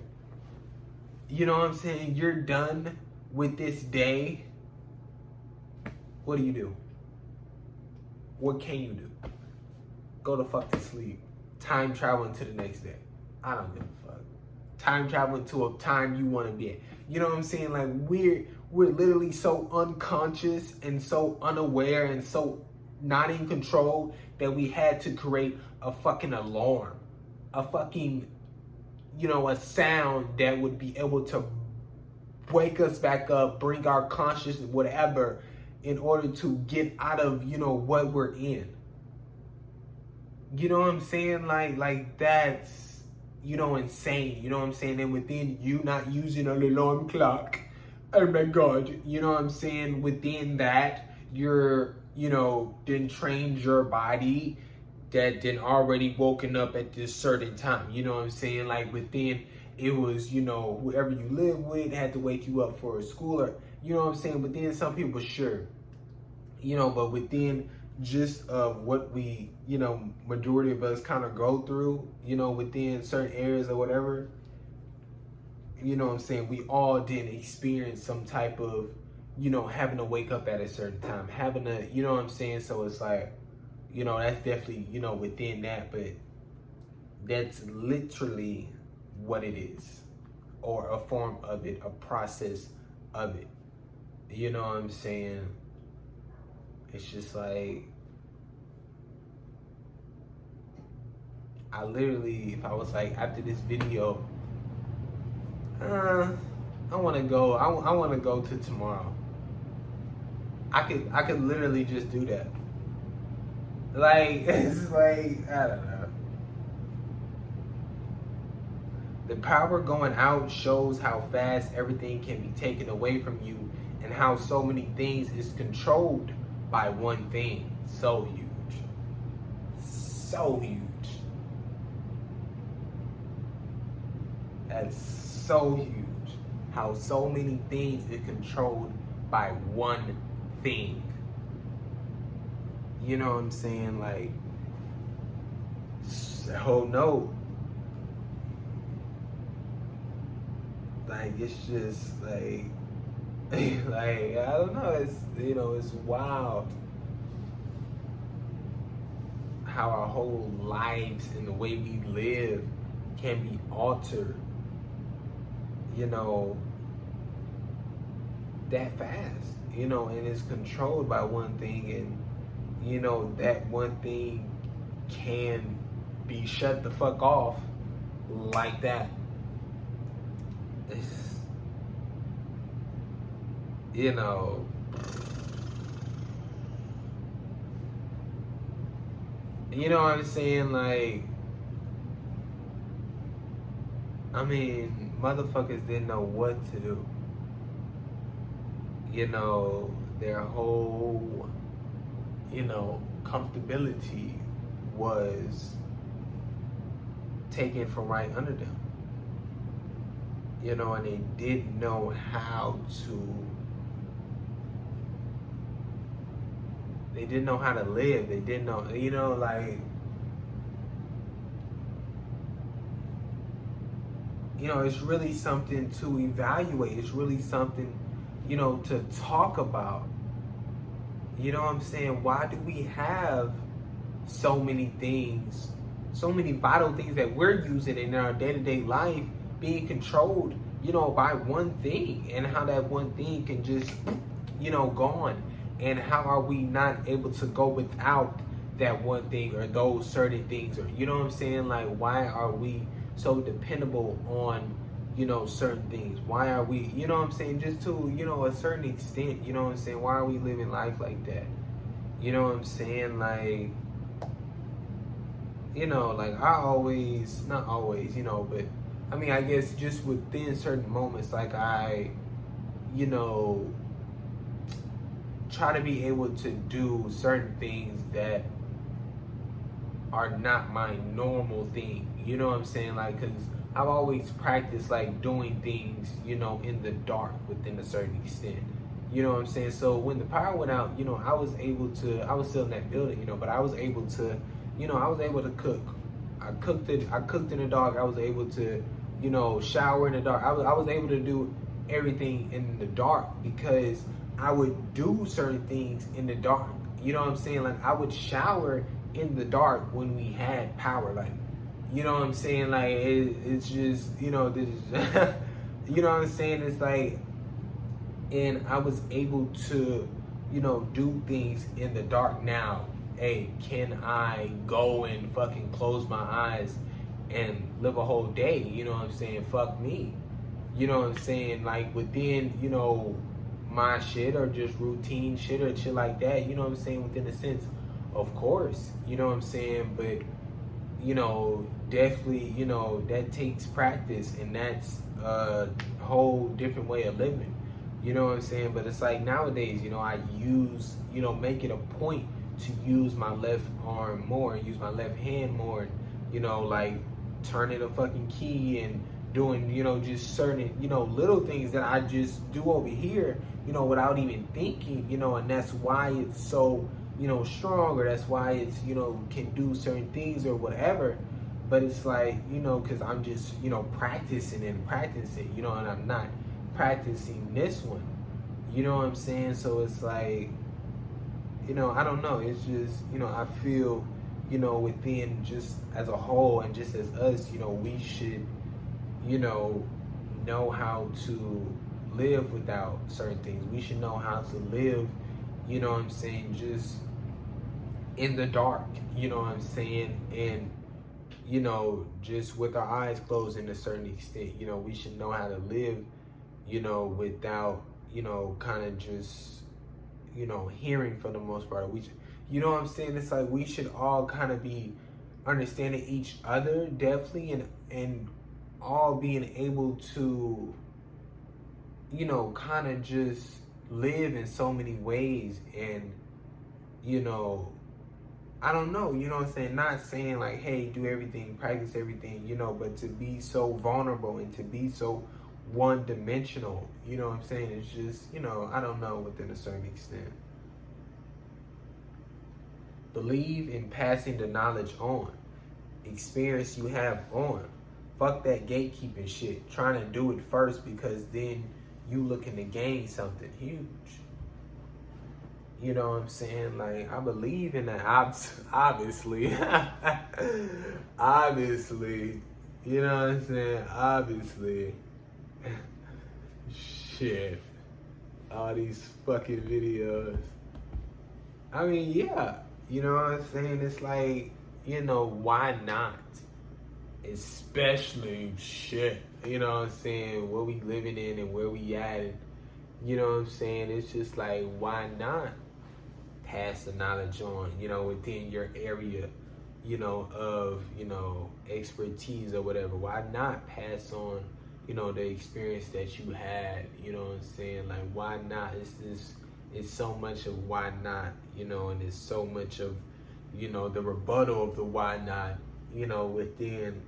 You know what I'm saying? You're done with this day. What do you do? What can you do? Go the fuck to sleep. Time travel into the next day. I don't give a fuck. Time travel into a time you want to be at. You know what I'm saying? Like, we're literally so unconscious and so unaware and so not in control that we had to create a fucking alarm. A fucking, a sound that would be able to wake us back up, bring our consciousness, whatever, in order to get out of, what we're in. You know what I'm saying? Like that's, insane. You know what I'm saying? And within you not using an alarm clock, oh my God, you know what I'm saying? Within that, you're, then trained your body that then already woken up at this certain time. You know what I'm saying? Like within, it was, whoever you live with had to wake you up for a school, or, you know what I'm saying? But then some people, sure, but within just what we, majority of us kind of go through, within certain areas or whatever, you know what I'm saying? We all didn't experience some type of, having to wake up at a certain time, having to, you know what I'm saying? So it's like, that's definitely, within that, but that's literally what it is, or a form of it, a process of it. You know what I'm saying? It's just like, I literally, if I was like, after this video, I want to go, I want to go to tomorrow. I could literally just do that. Like, it's like, I don't know. The power going out shows how fast everything can be taken away from you and how so many things is controlled by one thing. So huge. So huge. That's so huge. How so many things is controlled by one thing. You know what I'm saying? Like, oh no. Like, it's just like, like, I don't know, it's, it's wild how our whole lives and the way we live can be altered, that fast, and it's controlled by one thing, and, that one thing can be shut the fuck off like that. It's, you know what I'm saying? Like, I mean, motherfuckers didn't know what to do. Their whole, comfortability was taken from right under them. you know, and they didn't know how to live. They didn't know, you know, like, you know, it's really something to evaluate. It's really something, you know, to talk about. You know what I'm saying? Why do we have so many things, so many vital things that we're using in our day-to-day life being controlled, you know, by one thing, and how that one thing can just, you know, gone? And how are we not able to go without that one thing or those certain things? Or, you know what I'm saying? Like, why are we so dependable on, you know, certain things? Why are we, you know what I'm saying, just to, you know, a certain extent, you know what I'm saying? Why are we living life like that? You know what I'm saying? Like, you know, like, I always, not always, you know, but I mean, I guess just within certain moments, like, I, you know, try to be able to do certain things that are not my normal thing. You know what I'm saying? Like, because I've always practiced, like, doing things, you know, in the dark within a certain extent. You know what I'm saying? So when the power went out, you know, I was still in that building, you know, but I was able to, you know, I was able to cook. I cooked in the dark. I was able to, you know, shower in the dark. I was able to do everything in the dark because I would do certain things in the dark. You know what I'm saying? Like, I would shower in the dark when we had power. Like, you know what I'm saying? Like, it's just, you know, this you know what I'm saying? It's like, and I was able to, you know, do things in the dark. Now, hey, can I go and fucking close my eyes and live a whole day? You know what I'm saying? Fuck me. You know what I'm saying? Like, within, you know, my shit, or just routine shit or shit like that, you know what I'm saying? Within a sense, of course, you know what I'm saying? But, you know, definitely, you know, that takes practice, and that's a whole different way of living. You know what I'm saying? But it's like nowadays, you know, I use, you know, make it a point to use my left arm more, use my left hand more, you know, like turning a fucking key and doing, you know, just certain, you know, little things that I just do over here, you know, without even thinking, you know, and that's why it's so, you know, strong, or that's why it's, you know, can do certain things or whatever. But it's like, you know, because I'm just, you know, practicing, you know, and I'm not practicing this one. You know what I'm saying? So it's like, you know, I don't know. It's just, you know, I feel, you know, within just as a whole and just as us, you know, we should, you know how to live without certain things. We should know how to live, you know what I'm saying, just in the dark, you know what I'm saying, and, you know, just with our eyes closed in a certain extent. You know, we should know how to live, you know, without, you know, kind of just, you know, hearing for the most part. We should, you know what I'm saying? It's like we should all kind of be understanding each other, definitely, and all being able to, you know, kind of just live in so many ways. And, you know, I don't know, you know what I'm saying? Not saying like, hey, do everything, practice everything, you know, but to be so vulnerable and to be so one dimensional, you know what I'm saying? It's just, you know, I don't know, within a certain extent. Believe in passing the knowledge on. Experience you have on. Fuck that gatekeeping shit. Trying to do it first because then you looking to gain something huge. You know what I'm saying? Like, I believe in that. Obviously. Obviously. You know what I'm saying? Obviously. Shit. All these fucking videos. I mean, yeah. You know what I'm saying? It's like, you know, why not? Especially shit. You know what I'm saying? What we living in and where we at. And, you know what I'm saying? It's just like, why not pass the knowledge on, you know, within your area, you know, of, you know, expertise or whatever. Why not pass on, you know, the experience that you had, you know what I'm saying? Like, why not? It's so much of why not, you know, and it's so much of, you know, the rebuttal of the why not, you know, within,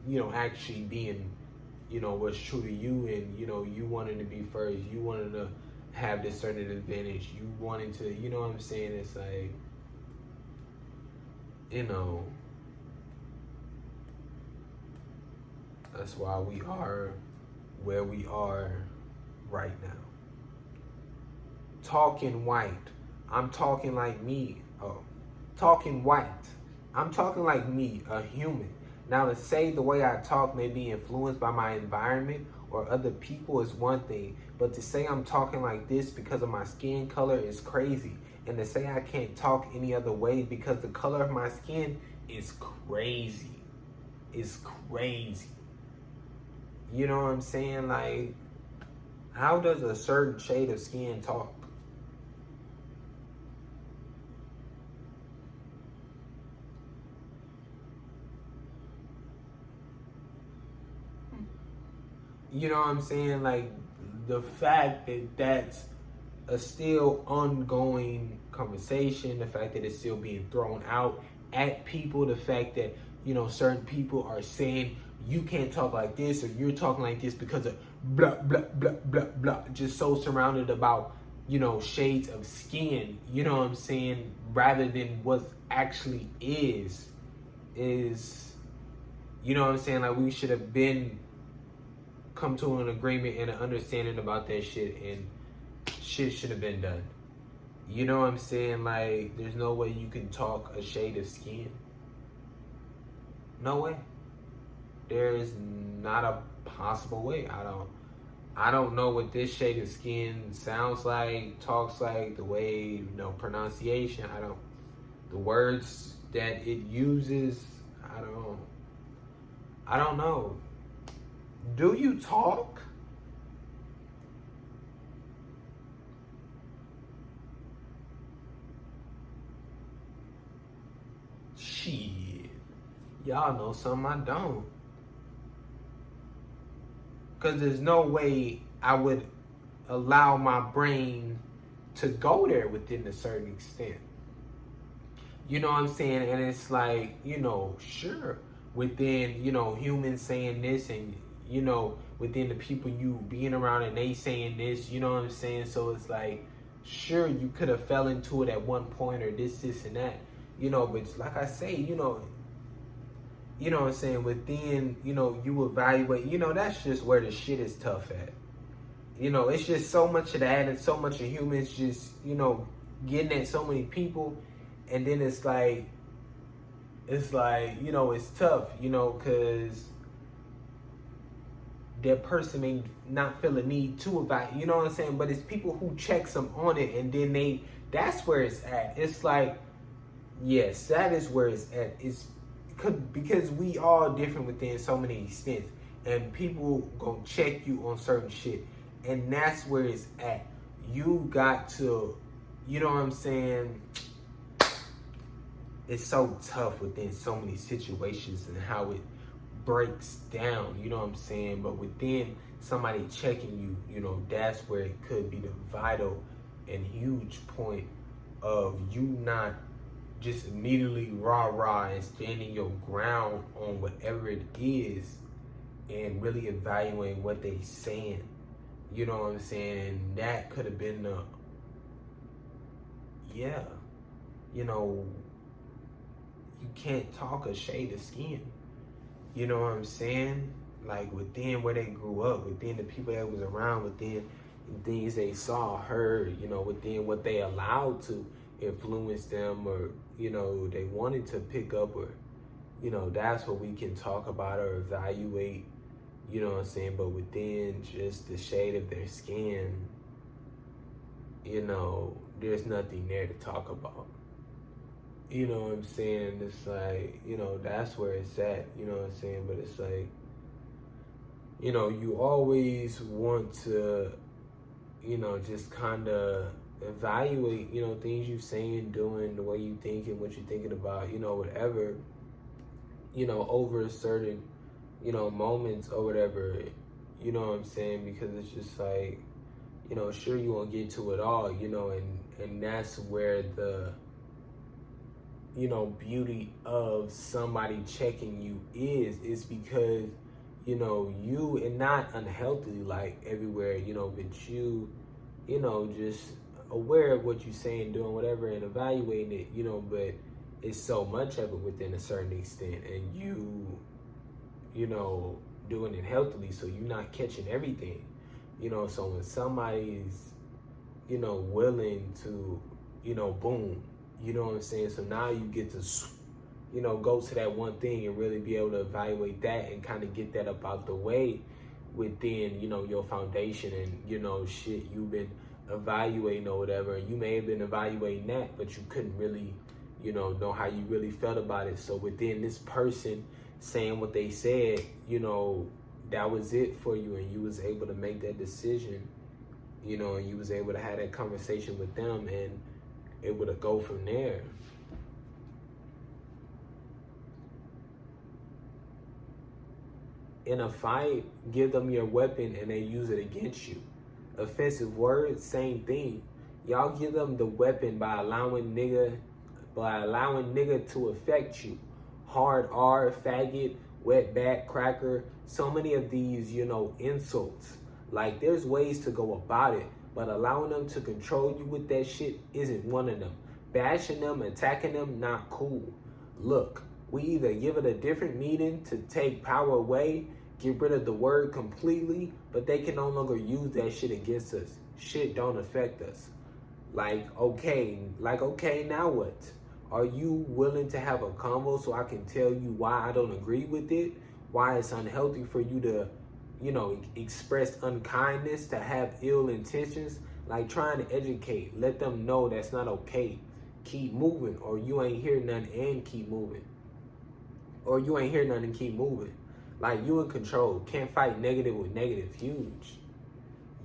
you know, actually being what's true to you, and you wanting to be first, you wanting to have this certain advantage, you wanting to, what I'm saying? It's like, that's why we are where we are right now. Talking white, I'm talking like me. Oh, talking white, I'm talking like me, a human. Now, to say the way I talk may be influenced by my environment or other people is one thing, but to say I'm talking like this because of my skin color is crazy. And to say I can't talk any other way because the color of my skin is crazy. It's crazy. You know what I'm saying? Like, how does a certain shade of skin talk? You know what I'm saying? Like, the fact that that's a still ongoing conversation, the fact that it's still being thrown out at people, the fact that, certain people are saying you can't talk like this or you're talking like this because of blah, blah, blah, blah, blah. Just so surrounded about, shades of skin, you know what I'm saying? Rather than what actually is, you know what I'm saying? Like, we should have been come to an agreement and an understanding about that shit, and shit should have been done. You know what I'm saying? Like, there's no way you can talk a shade of skin. No way. There is not a possible way. I don't know what this shade of skin sounds like, talks like, the way, pronunciation. The words that it uses. I don't know. Do you talk? Shit. Y'all know something I don't. Because there's no way I would allow my brain to go there within a certain extent. You know what I'm saying? And it's like, sure, within, humans saying this, and, within the people you being around and they saying this, you know what I'm saying? So it's like, sure, you could have fell into it at one point or this, and that, but like I say, you know what I'm saying, within, you evaluate, that's just where the shit is tough at. It's just so much of that and so much of humans just, getting at so many people, and then it's like, it's tough, because that person may not feel a need to evaluate, you know what I'm saying? But it's people who checks them on it, and then that's where it's at. It's like, yes, that is where it's at. It's because we all different within so many extents, and people gonna check you on certain shit, and that's where it's at. You got to, you know what I'm saying? It's so tough within so many situations and how it breaks down, you know what I'm saying? But within somebody checking you, that's where it could be the vital and huge point of you not just immediately rah and standing your ground on whatever it is and really evaluating what they saying. You know what I'm saying? And that could have been you can't talk a shade of skin. You know what I'm saying? Like, within where they grew up, within the people that was around, within things they saw, heard, within what they allowed to influence them, or, they wanted to pick up, or, that's what we can talk about or evaluate, you know what I'm saying? But within just the shade of their skin, there's nothing there to talk about. You know what I'm saying? It's like, that's where it's at, you know what I'm saying? But it's like, you always want to, just kind of evaluate, things you saying, doing, the way you thinking, what you're thinking about, whatever, over a certain, moments or whatever, you know what I'm saying? Because it's just like, sure, you won't get to it all, and that's where the, beauty of somebody checking you is because you know, you, and not unhealthy like everywhere, you know, but you know, just aware of what you're saying, doing whatever, and evaluating it, you know, but it's so much of it within a certain extent, and you know, doing it healthily, so you're not catching everything, you know. So when somebody's, you know, willing to, you know, boom, you know what I'm saying? So now you get to, you know, go to that one thing and really be able to evaluate that and kind of get that up out the way within, you know, your foundation and, you know, shit you've been evaluating or whatever. And you may have been evaluating that, but you couldn't really, you know how you really felt about it. So within this person saying what they said, you know, that was it for you, and you was able to make that decision, you know, and you was able to have that conversation with them, and it would go from there. In a fight, give them your weapon and they use it against you. Offensive words, same thing. Y'all give them the weapon by allowing nigga to affect you. Hard R, faggot, wetback, cracker, so many of these, you know, insults. Like, there's ways to go about it, but allowing them to control you with that shit isn't one of them. Bashing them, attacking them, not cool. Look, we either give it a different meaning to take power away, get rid of the word completely, but they can no longer use that shit against us. Shit don't affect us. Like, okay, now what? Are you willing to have a convo so I can tell you why I don't agree with it? Why it's unhealthy for you to, you know, express unkindness, to have ill intentions? Like, trying to educate, let them know that's not okay. Keep moving, or you ain't hear nothing and keep moving. Or you ain't hear nothing and keep moving. Like, you in control. Can't fight negative with negative. Huge.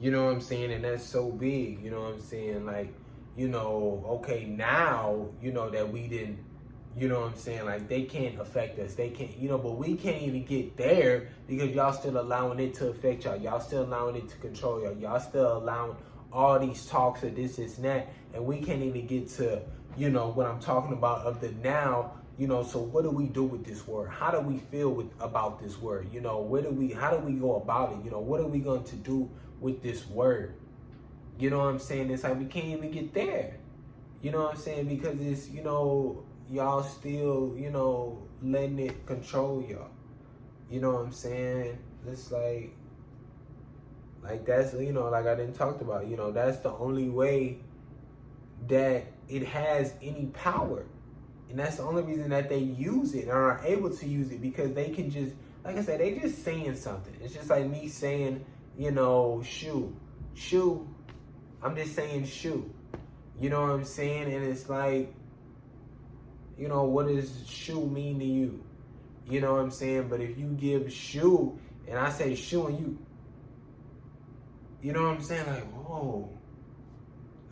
You know what I'm saying? And that's so big. You know what I'm saying? Like, you know, okay, now, you know, that we didn't, you know what I'm saying? Like, they can't affect us. They can't, you know, but we can't even get there because y'all still allowing it to affect y'all. Y'all still allowing it to control y'all. Y'all still allowing all these talks of this, and that. And we can't even get to, you know, what I'm talking about of the now. You know, so what do we do with this word? How do we feel about this word? You know, how do we go about it? You know, what are we going to do with this word? You know what I'm saying? It's like we can't even get there. You know what I'm saying? Because it's, you know, y'all still, you know, letting it control y'all. You know what I'm saying? It's like that's, you know, like I didn't talk about, you know, that's the only way that it has any power. And that's the only reason that they use it and are able to use it, because they can just, like I said, they just saying something. It's just like me saying, you know, shoe. I'm just saying shoe. You know what I'm saying? And it's like, you know, what does shoe mean to you? You know what I'm saying? But if you give shoe and I say shoe and you know what I'm saying? Like, whoa,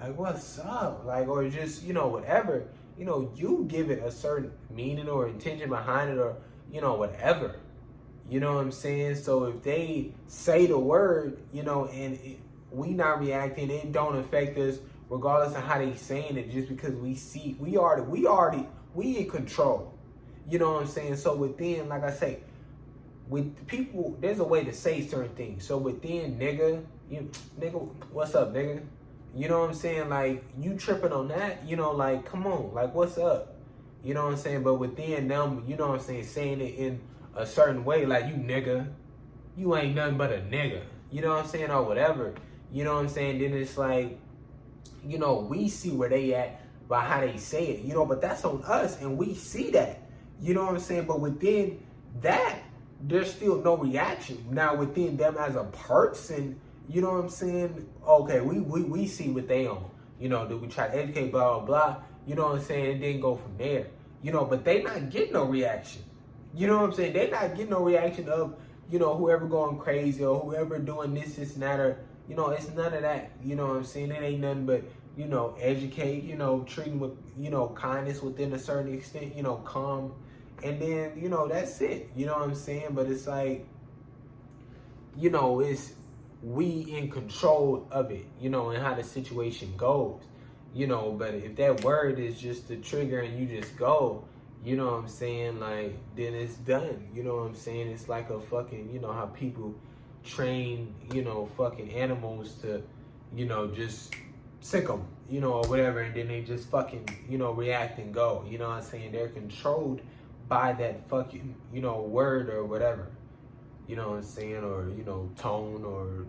like what's up? Like, or just, you know, whatever. You know, you give it a certain meaning or intention behind it, or, you know, whatever. You know what I'm saying? So if they say the word, you know, and we not reacting, it don't affect us regardless of how they saying it, just because we see, we in control. You know what I'm saying? So within, like I say, with people, there's a way to say certain things. So within nigga, what's up, nigga? You know what I'm saying? Like, you tripping on that, you know, like, come on, like, what's up? You know what I'm saying? But within them, you know what I'm saying, saying it in a certain way, like, you nigga, you ain't nothing but a nigga. You know what I'm saying? Or whatever. You know what I'm saying? Then it's like, you know, we see where they at by how they say it, you know, but that's on us and we see that. You know what I'm saying? But within that, there's still no reaction. Now, within them as a person, you know what I'm saying? Okay, we see what they on. You know, that we try to educate, blah, blah, blah. You know what I'm saying? It didn't go from there. You know, but they not getting no reaction. You know what I'm saying? They not getting no reaction of, you know, whoever going crazy or whoever doing this, and that, or, you know, it's none of that. You know what I'm saying? It ain't nothing but, you know, educate, you know, treating with, you know, kindness within a certain extent, you know, calm. And then, you know, that's it. You know what I'm saying? But it's like, you know, it's, we in control of it, you know, and how the situation goes, you know. But if that word is just the trigger and you just go, you know what I'm saying, like, then it's done. You know what I'm saying? It's like a fucking, you know how people train, you know, fucking animals to, you know, just sick them, you know, or whatever, and then they just fucking, you know, react and go. You know what I'm saying? They're controlled by that fucking, you know, word or whatever. You know what I'm saying? Or, you know, tone or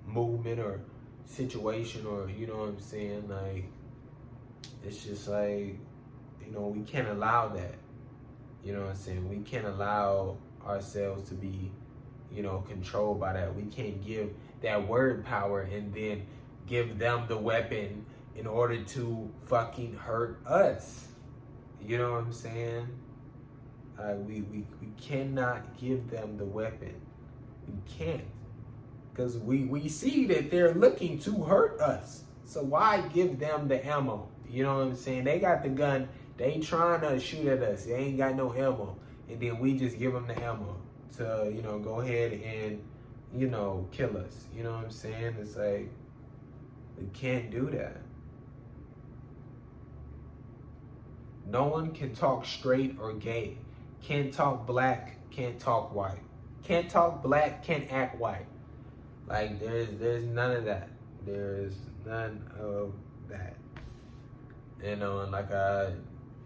movement or situation, or, you know what I'm saying? Like, it's just like, you know, we can't allow that. You know what I'm saying? We can't allow ourselves to be, you know, controlled by that. We can't give that word power and then give them the weapon in order to fucking hurt us. You know what I'm saying? We cannot give them the weapon. We can't. Because we see that they're looking to hurt us. So why give them the ammo? You know what I'm saying? They got the gun. They trying to shoot at us. They ain't got no ammo. And then we just give them the ammo to, you know, go ahead and, you know, kill us. You know what I'm saying? It's like, we can't do that. No one can talk straight or gay. Can't talk black, can't talk white. Can't talk black, can't act white. Like, there's none of that. There's none of that. You know, and like I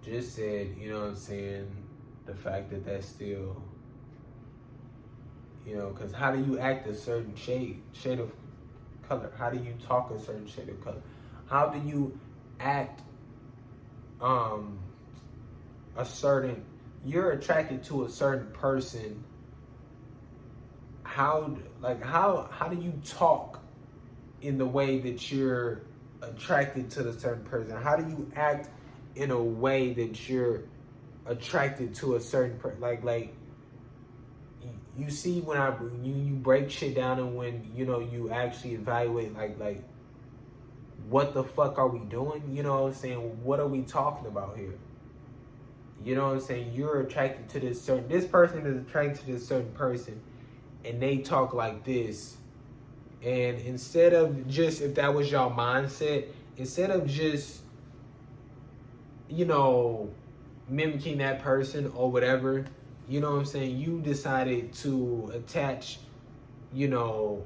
just said, you know what I'm saying, the fact that that's still, you know, because how do you act a certain shade of color? How do you talk a certain shade of color? How do you act a certain, you're attracted to a certain person, how do you talk in the way that you're attracted to the certain person? How do you act in a way that you're attracted to a certain person? Like you see when you break shit down, and when, you know, you actually evaluate like what the fuck are we doing? You know what I'm saying? What are we talking about here? You know what I'm saying? You're attracted to this person is attracted to this certain person, and they talk like this. And instead of just, if that was your mindset, instead of just, you know, mimicking that person or whatever, you know what I'm saying, you decided to attach, you know,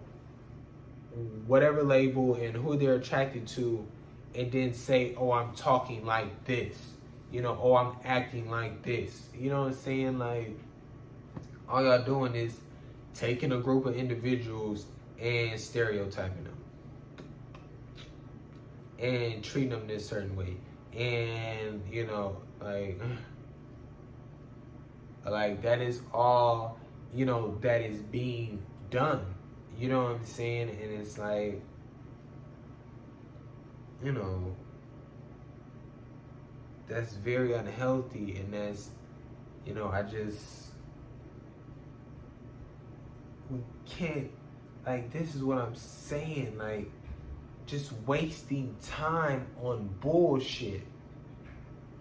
whatever label and who they're attracted to, and then say, oh, I'm talking like this, you know, oh, I'm acting like this. You know what I'm saying? Like, all y'all doing is taking a group of individuals and stereotyping them and treating them this certain way. And, you know, like that is all, you know, that is being done. You know what I'm saying? And it's like, you know, that's very unhealthy. And that's, you know, we can't, like, this is what I'm saying, like, just wasting time on bullshit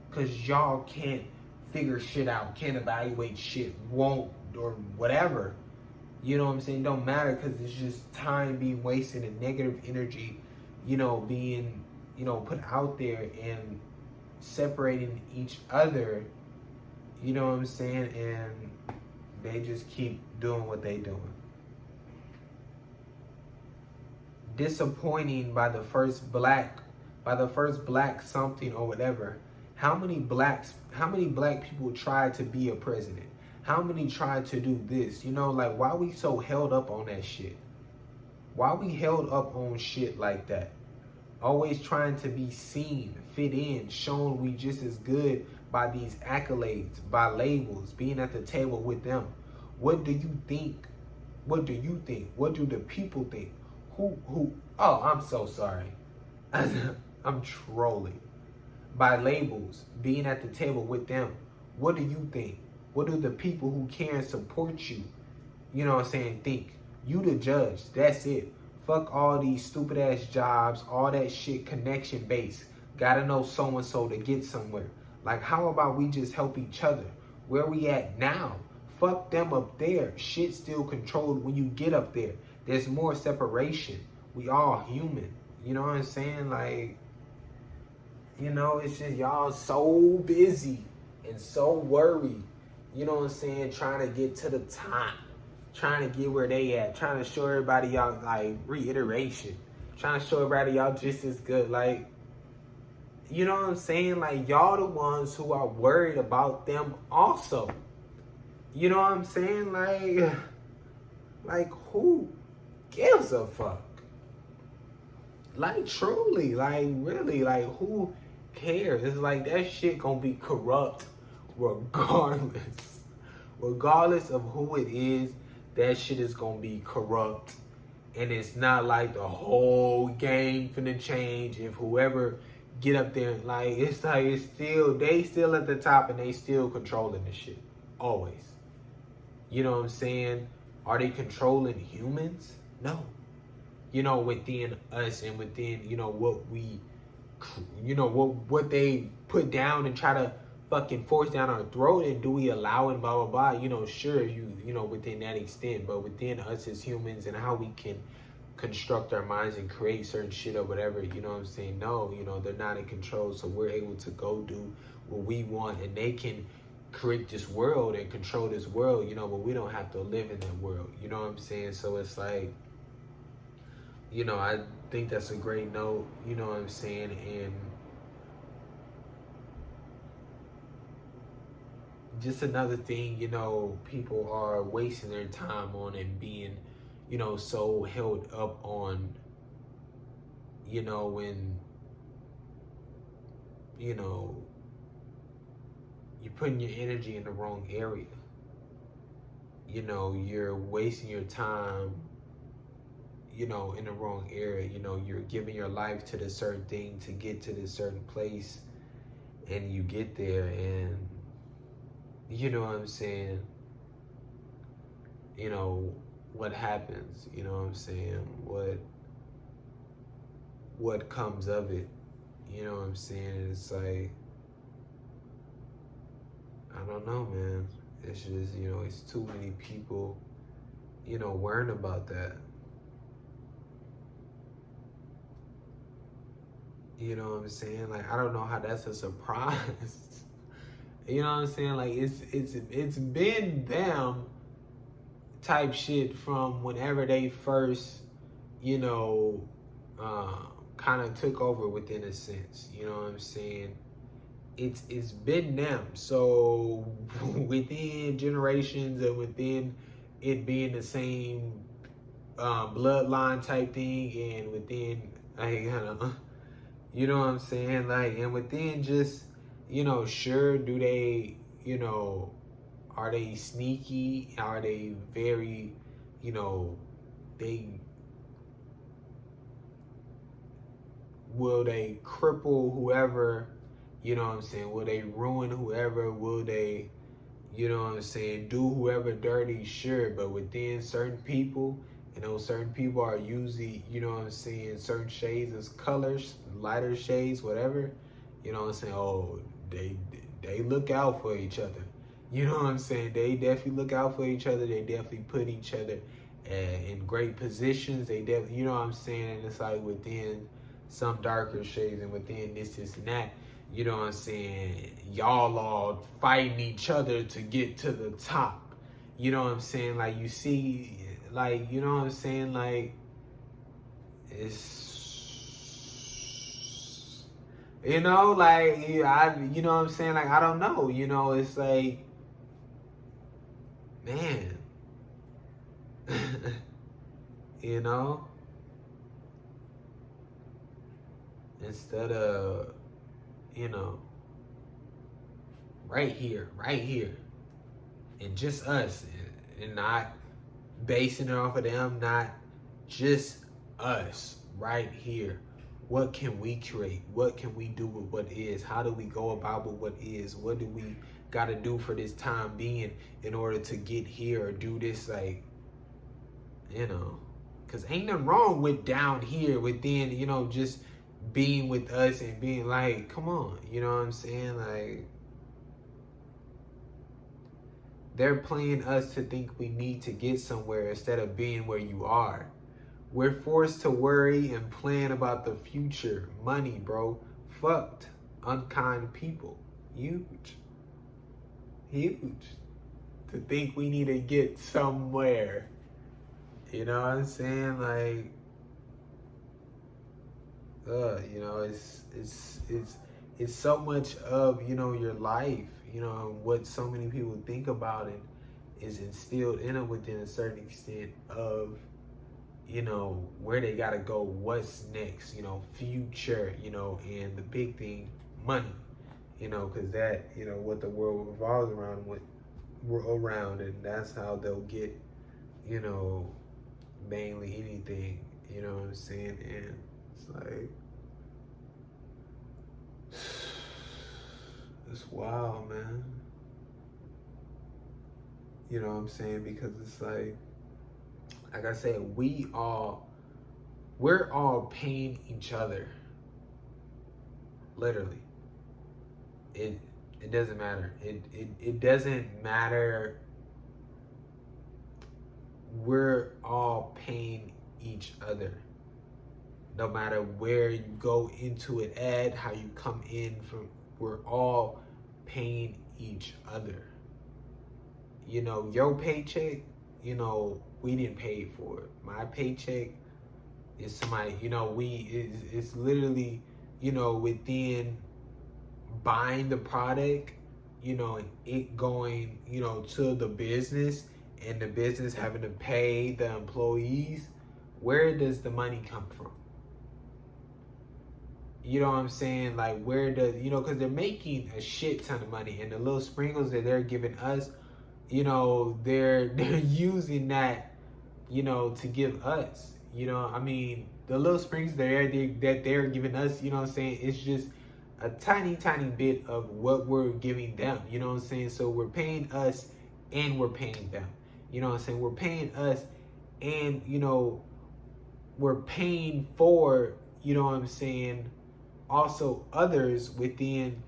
because y'all can't figure shit out, can't evaluate shit, won't, or whatever. You know what I'm saying? Don't matter, because it's just time being wasted and negative energy, you know, being, you know, put out there and separating each other. You know what I'm saying? And they just keep doing what they doing. Disappointing by the first black something or whatever. How many black people tried to be a president? How many tried to do this? You know, like, why we so held up on that shit? Why we held up on shit like that? Always trying to be seen, fit in, shown we just as good by these accolades, by labels, being at the table with them. What do you think? What do you think? What do the people think? Who? Oh, I'm so sorry. I'm trolling. By labels, being at the table with them. What do you think? What do the people who care and support you, you know what I'm saying, think? You the judge. That's it. Fuck all these stupid ass jobs, all that shit connection based. Gotta know so and so to get somewhere. Like, how about we just help each other? Where we at now? Fuck them up there. Shit still controlled when you get up there. There's more separation. We all human. You know what I'm saying? Like, you know, it's just y'all so busy and so worried, you know what I'm saying, trying to get to the top, trying to get where they at, trying to show everybody y'all, like, reiteration, trying to show everybody y'all just as good. Like, you know what I'm saying? Like, y'all the ones who are worried about them also. You know what I'm saying? Like who gives a fuck? Like, truly, like, really, like, who cares? It's like, that shit gonna be corrupt regardless. Regardless of who it is, that shit is gonna be corrupt. And it's not like the whole game finna change if whoever get up there. Like, it's like, it's still, they still at the top and they still controlling the shit. Always. You know what I'm saying? Are they controlling humans? No. You know, within us and within, you know, what we, you know, what they put down and try to fucking force down our throat, and do we allow it, blah, blah, blah. You know, sure, you know, within that extent, but within us as humans and how we can construct our minds and create certain shit or whatever, you know what I'm saying? No, you know, they're not in control, so we're able to go do what we want, and they can create this world and control this world, you know, but we don't have to live in that world, you know what I'm saying? So it's like, you know, I think that's a great note, you know what I'm saying? And just another thing, you know, people are wasting their time on and being, you know, so held up on, you know, when, you know, you're putting your energy in the wrong area. You know, you're wasting your time, you know, in the wrong area. You know, you're giving your life to this certain thing to get to this certain place, and you get there and, you know what I'm saying, you know, what happens, you know what I'm saying, what comes of it, you know what I'm saying? It's like, I don't know, man. It's just, you know, it's too many people, you know, worrying about that. You know what I'm saying? Like, I don't know how that's a surprise. You know what I'm saying? Like, it's been them type shit from whenever they first, you know, kind of took over within a sense. You know what I'm saying? It's been them. So within generations and within it being the same bloodline type thing, and within, you know what I'm saying? Like, and within just, you know, sure, do they, you know, are they sneaky? Are they very, you know, will they cripple whoever? You know what I'm saying? Will they ruin whoever? Will they, you know what I'm saying, do whoever dirty? Sure, but within certain people, and those certain people are usually, you know what I'm saying, certain shades of colors, lighter shades, whatever, you know what I'm saying, oh, they look out for each other. You know what I'm saying? They definitely look out for each other. They definitely put each other in great positions. They definitely, you know what I'm saying? And it's like within some darker shades and within this and that, you know what I'm saying, y'all all fighting each other to get to the top. You know what I'm saying? Like, you see, like, you know what I'm saying? Like, it's, you know, like, you know what I'm saying? Like, I don't know. You know, it's like, man, you know, instead of, you know, right here, and just us, and not basing it off of them, not just us right here. What can we create? What can we do with what is? How do we go about with what is? What do we got to do for this time being in order to get here or do this? Like, you know, because ain't nothing wrong with down here within, you know, just being with us and being like, come on, you know what I'm saying? Like, they're playing us to think we need to get somewhere instead of being where you are. We're forced to worry and plan about the future. Money, bro. Fucked. Unkind people. Huge. Huge. To think we need to get somewhere. You know what I'm saying? Like, it's so much of, your life, and what so many people think about it is instilled in them within a certain extent of, where they gotta go, what's next, future, and the big thing, money, because that, what the world revolves around, and that's how they'll get, mainly anything, you know what I'm saying? And it's like, it's wild, man. You know what I'm saying? Because it's like I said, we're all paying each other. Literally. It doesn't matter. It doesn't matter. We're all paying each other. No matter where you go into it at, how you come in from, we're all paying each other. Your paycheck, we didn't pay for it. My paycheck is somebody, it's literally, within buying the product, and it going, to the business, and the business having to pay the employees. Where does the money come from? You know what I'm saying? Like, where does, because they're making a shit ton of money, and the little sprinkles that they're giving us, they're using that, to give us, I mean, the little sprinkles that they're giving us, you know what I'm saying? It's just a tiny, tiny bit of what we're giving them, you know what I'm saying? So we're paying us and we're paying them, you know what I'm saying? We're paying us and, we're paying for, you know what I'm saying, also others within,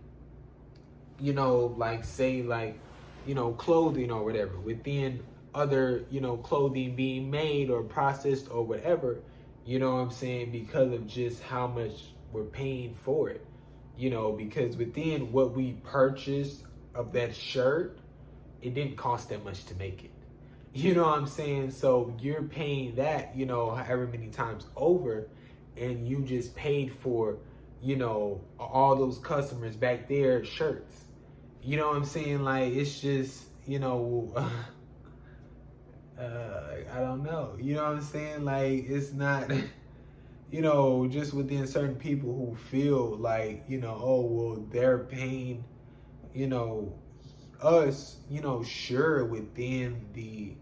like say like, clothing or whatever, within other, clothing being made or processed or whatever, you know what I'm saying, because of just how much we're paying for it, because within what we purchased of that shirt, it didn't cost that much to make it. You know what I'm saying? So you're paying that, however many times over, and you just paid for, all those customers back there shirts. You know what I'm saying? Like, it's just, I don't know. You know what I'm saying? Like, it's not, just within certain people who feel like, oh, well, they're paying, us, sure, within the,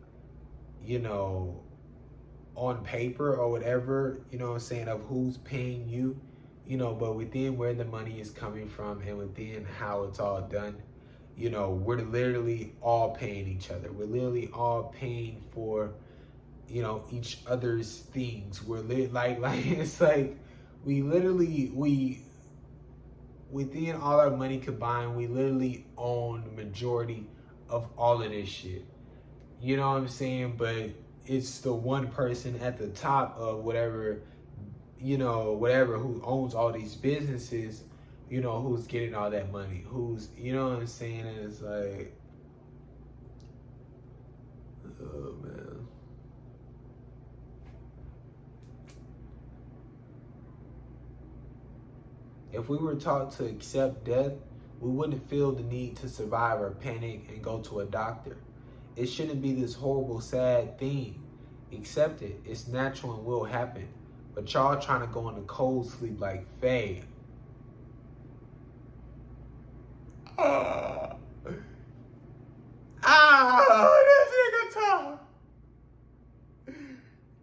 on paper or whatever, what I'm saying, of who's paying you, but within where the money is coming from and within how it's all done, we're literally all paying each other. We're literally all paying for, each other's things. We're like it's like we within all our money combined, we literally own the majority of all of this shit. You know what I'm saying? But it's the one person at the top of whatever, whatever, who owns all these businesses, who's getting all that money, who's, you know what I'm saying? And it's like, oh man. If we were taught to accept death, we wouldn't feel the need to survive or panic and go to a doctor. It shouldn't be this horrible, sad thing. Accept it. It's natural and will happen. But y'all trying to go into cold sleep like Faye. This nigga tough.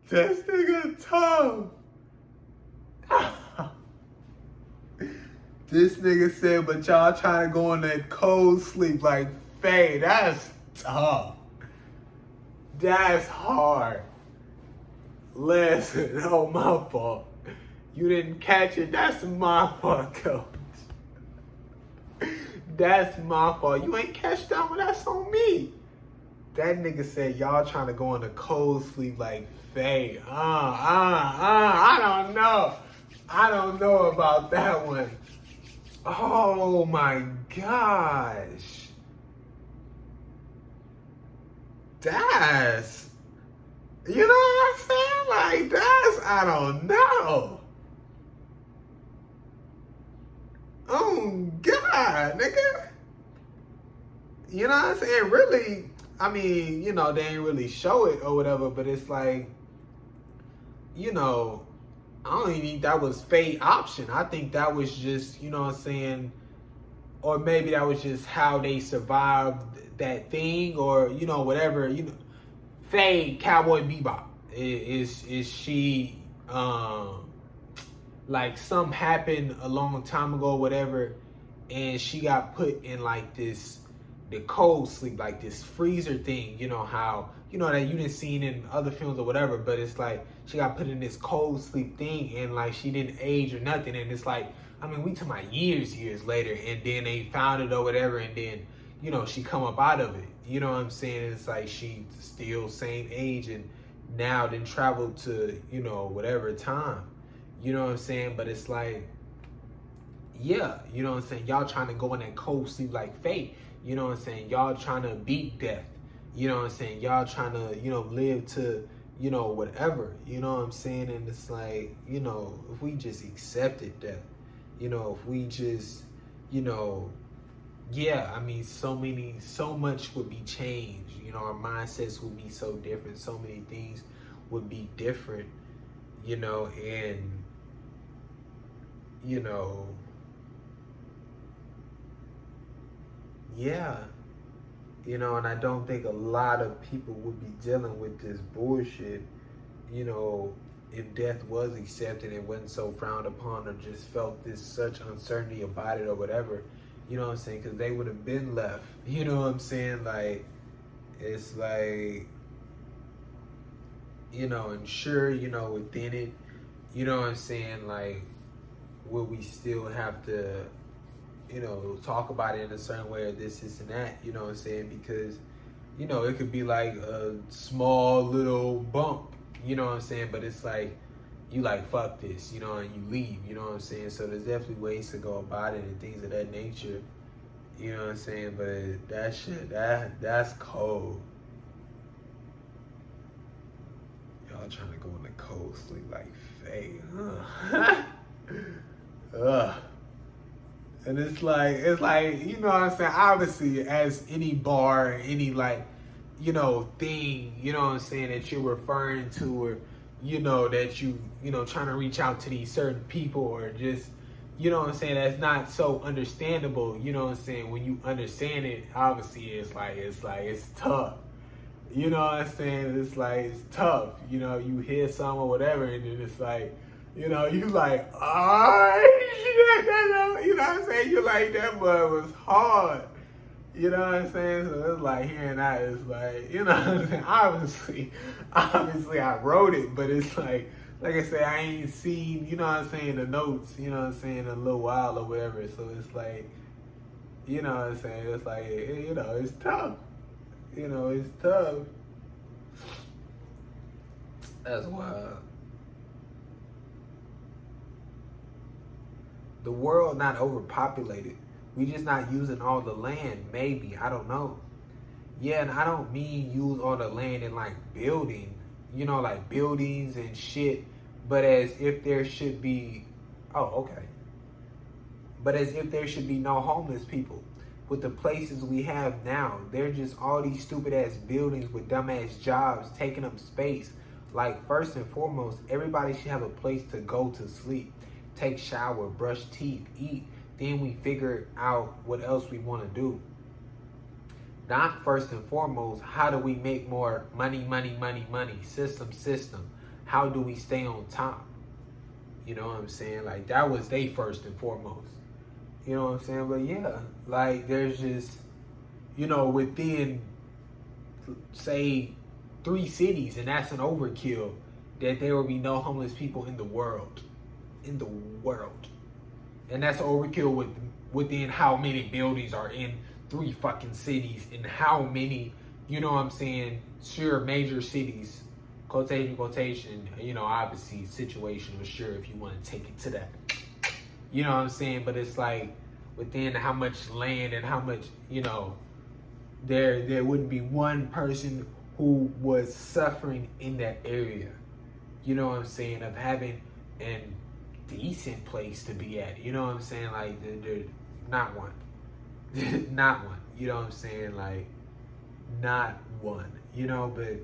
This nigga tough. This nigga said, but y'all trying to go in that cold sleep like Faye. That's tough. That's hard. Listen, oh, my fault. You didn't catch it. That's my fault, coach. That's my fault. You ain't catch that one. That's on me. That nigga said y'all trying to go into cold sleep like Faye. I don't know. I don't know about that one. Oh my gosh. that's, you know what I'm saying? Like, that's, I don't know. Oh, God, nigga. You know what I'm saying? Really, I mean, you know, they ain't really show it or whatever, but it's like, you know, I don't even think that was Faye's option. I think that was just, you know what I'm saying, or maybe that was just how they survived that thing, or, you know, whatever. You know, Faye, Cowboy Bebop, is she, like, something happened a long time ago, whatever, and she got put in like the cold sleep, like this freezer thing, you know how, you know, that you didn't see in other films or whatever, but it's like she got put in this cold sleep thing, and like she didn't age or nothing, and it's like, I mean, we talking about years later, and then they found it or whatever, and then, you know, she come up out of it, you know what I'm saying? It's like she still same age, and now then traveled to, you know, whatever time, you know what I'm saying? But it's like, yeah, you know what I'm saying? Y'all trying to go in that cold sleep like Faye. You know what I'm saying? Y'all trying to beat death. You know what I'm saying? Y'all trying to, you know, live to, you know, whatever. You know what I'm saying? And it's like, you know, if we just accepted death, you know, if we just, you know, yeah, I mean, so much would be changed. You know, our mindsets would be so different. So many things would be different, you know, and, you know, yeah, you know, and I don't think a lot of people would be dealing with this bullshit, you know, if death was accepted and wasn't so frowned upon, or just felt this such uncertainty about it or whatever, you know what I'm saying? Because they would have been left, you know what I'm saying? Like, it's like, you know, and sure, you know, within it, you know what I'm saying? Like, will we still have to, you know, talk about it in a certain way, or this, and that, you know what I'm saying? Because, you know, it could be like a small little bump, you know what I'm saying? But it's like, you like, fuck this, you know, and you leave, you know what I'm saying? So there's definitely ways to go about it and things of that nature, you know what I'm saying? But that shit, that's cold. Y'all trying to go in the cold sleep like Faye, huh? Ugh. And it's like, you know what I'm saying? Obviously, as any bar, any, like, you know, thing, you know what I'm saying, that you're referring to, or, you know, that you know, trying to reach out to these certain people, or just, you know what I'm saying, that's not so understandable, you know what I'm saying? When you understand it, obviously, it's tough. You know what I'm saying? It's like, it's tough. You know, you hear some or whatever, and then it's like, you know, you like, oh, you know what I'm saying? You like, that boy was hard. You know what I'm saying? So it's like, hearing that, it's like, you know what I'm saying? Obviously I wrote it, but it's like I said, I ain't seen, you know what I'm saying, the notes, you know what I'm saying, in a little while or whatever. So it's like, you know what I'm saying? It's like, you know, it's tough. You know, it's tough. That's wild. The world not overpopulated. We just not using all the land, maybe. I don't know. Yeah, and I don't mean use all the land in like building, you know, like buildings and shit, but as if there should be, oh, okay. But as if there should be no homeless people. With the places we have now, they're just all these stupid ass buildings with dumb ass jobs taking up space. Like, first and foremost, everybody should have a place to go to sleep, take shower, brush teeth, eat. Then we figure out what else we want to do. Not first and foremost, how do we make more money, system. How do we stay on top? You know what I'm saying? Like, that was they first and foremost. You know what I'm saying? But yeah, like, there's just, you know, within, say, 3 cities, and that's an overkill, that there will be no homeless people in the world. In the world. And that's overkill within how many buildings are in 3 fucking cities, and how many, you know what I'm saying, sure, major cities, quotation, you know, obviously situational, sure, if you want to take it to that. You know what I'm saying? But it's like, within how much land and how much, you know, there wouldn't be one person who was suffering in that area. You know what I'm saying? Of having a decent place to be at. You know what I'm saying? Like, they're not one. Not one. You know what I'm saying? Like, not one. You know, but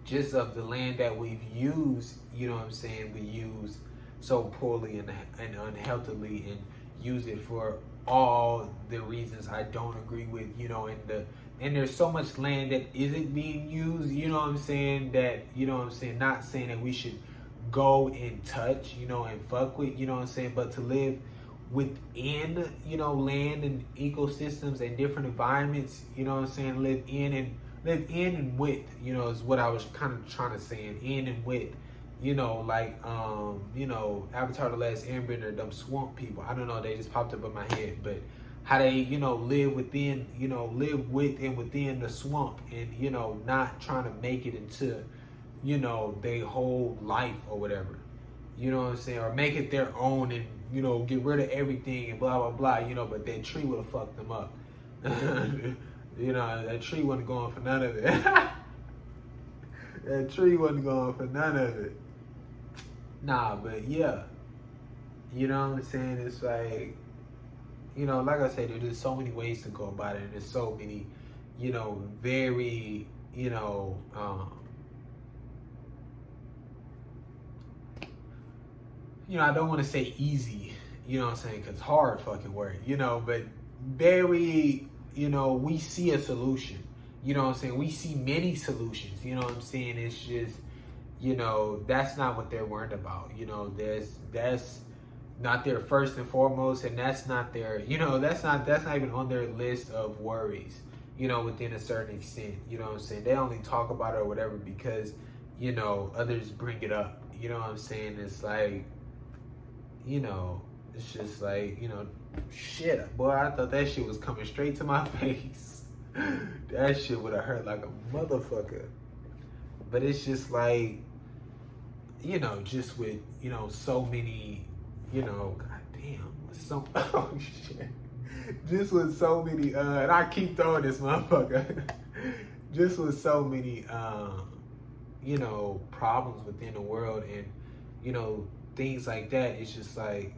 just of the land that we've used, you know what I'm saying? We use so poorly and unhealthily, and use it for all the reasons I don't agree with, you know, and there's so much land that isn't being used, you know what I'm saying, that, you know what I'm saying, not saying that we should go and touch, you know, and fuck with, you know what I'm saying, but to live within, you know, land and ecosystems and different environments, you know what I'm saying, live in and with, you know, is what I was kind of trying to say, and in and with, you know, like, you know, Avatar: The Last Airbender, them swamp people, I don't know, they just popped up in my head, but how they, you know, live within, you know, live with and within the swamp, and, you know, not trying to make it into, you know, their whole life or whatever, you know what I'm saying, or make it their own, and, you know, get rid of everything and blah, blah, blah, you know, but that tree would have fucked them up. You know, that tree wasn't going for none of it. That tree wasn't going for none of it. Nah, but yeah. You know what I'm saying? It's like, you know, like I said, there's so many ways to go about it. And there's so many, you know, very, you know, I don't want to say easy, you know what I'm saying? Because hard fucking work, you know, but very, you know, we see a solution, you know what I'm saying? We see many solutions, you know what I'm saying? It's just, you know, that's not what they're worried about. You know, that's not their first and foremost, and that's not their, you know, that's not even on their list of worries, you know, within a certain extent, you know what I'm saying? They only talk about it or whatever because, you know, others bring it up, you know what I'm saying? It's like, you know, it's just like, you know, shit, boy, I thought that shit was coming straight to my face. That shit would have hurt like a motherfucker. But it's just like, you know, just with, you know, so many, you know, goddamn, with so, oh shit. Just with so many, and I keep throwing this motherfucker. Just with so many, you know, problems within the world, and, you know, things like that, it's just like,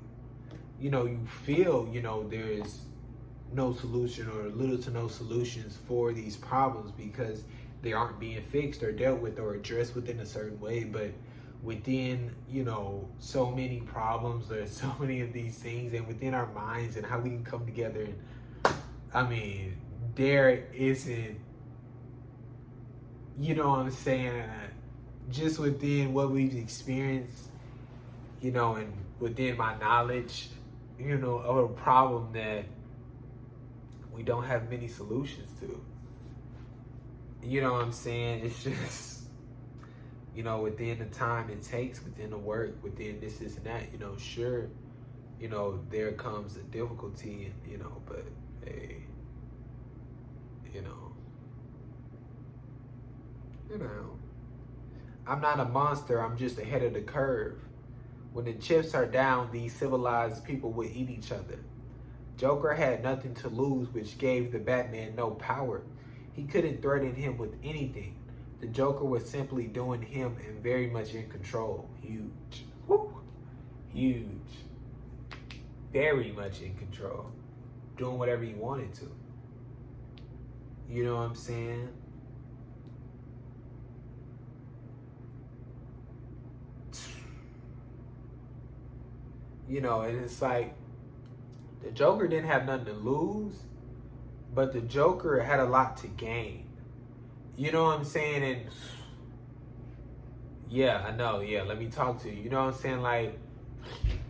you know, you feel, you know, there's no solution or little to no solutions for these problems because they aren't being fixed or dealt with or addressed within a certain way. But within, you know, so many problems, there's so many of these things, and within our minds and how we can come together, and I mean, there isn't, you know what I'm saying, just within what we've experienced, you know, and within my knowledge, you know, of a problem that we don't have many solutions to. You know what I'm saying? It's just, you know, within the time it takes, within the work, within this and that, you know, sure, you know, there comes a difficulty, and, you know, but hey, you know, I'm not a monster, I'm just ahead of the curve. When the chips are down, these civilized people would eat each other. Joker had nothing to lose, which gave the Batman no power. He couldn't threaten him with anything. The Joker was simply doing him and very much in control. Huge. Woo. Huge. Very much in control. Doing whatever he wanted to. You know what I'm saying? You know, and it's like, the Joker didn't have nothing to lose, but the Joker had a lot to gain. You know what I'm saying? And yeah, I know. Yeah, let me talk to you. You know what I'm saying?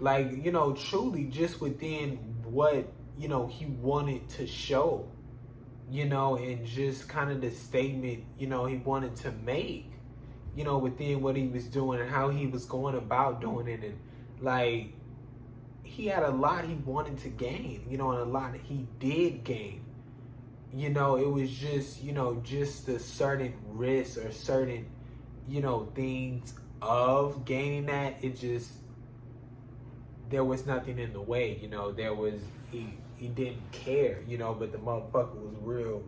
Like, you know, truly just within what, you know, he wanted to show, you know, and just kind of the statement, you know, he wanted to make, you know, within what he was doing and how he was going about doing it. And like, he had a lot he wanted to gain, you know, and a lot he did gain. You know, it was just, you know, just a certain risk or certain, you know, things of gaining that. It just, there was nothing in the way, you know, there was, he didn't care, you know, but the motherfucker was real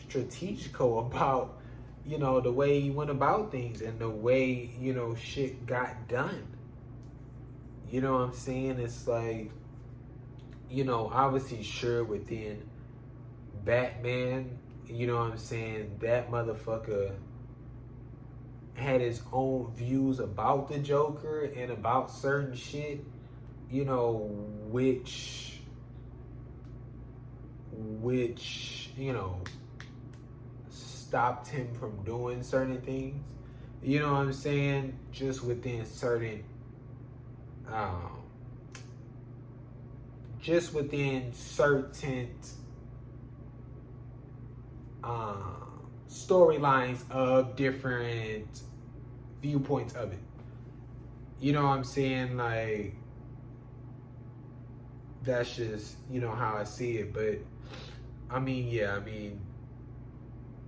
strategical about, you know, the way he went about things and the way, you know, shit got done. You know what I'm saying? It's like, you know, obviously, sure, within Batman, you know what I'm saying, that motherfucker had his own views about the Joker and about certain shit, you know, which, you know, stopped him from doing certain things. You know what I'm saying? Just within certain um just within certain storylines of different viewpoints of it. You know what I'm saying? Like, that's just, you know, how I see it. But I mean, yeah, I mean,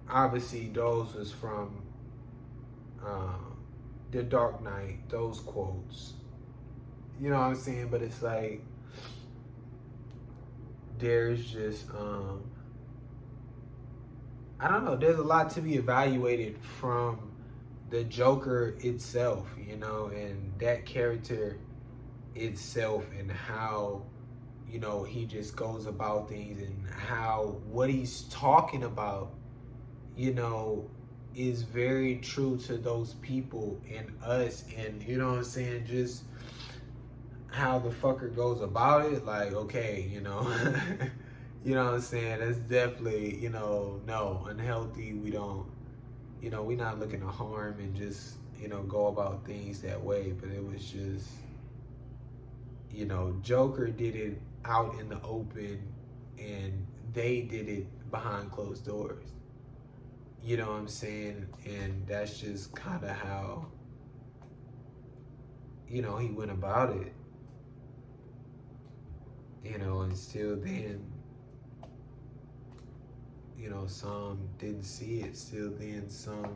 obviously those was from The Dark Knight, those quotes. You know what I'm saying? But it's like, there's just I don't know, there's a lot to be evaluated from the Joker itself, you know, and that character itself, and how, you know, he just goes about things, and how what he's talking about, you know, is very true to those people and us. And you know what I'm saying, just how the fucker goes about it, like, okay, you know, you know what I'm saying, that's definitely, you know, no, unhealthy. We don't, you know, we're not looking to harm and just, you know, go about things that way. But it was just, you know, Joker did it out in the open, and they did it behind closed doors. You know what I'm saying? And that's just kind of how, you know, he went about it. You know, and still then, you know, some didn't see it. Still then, some,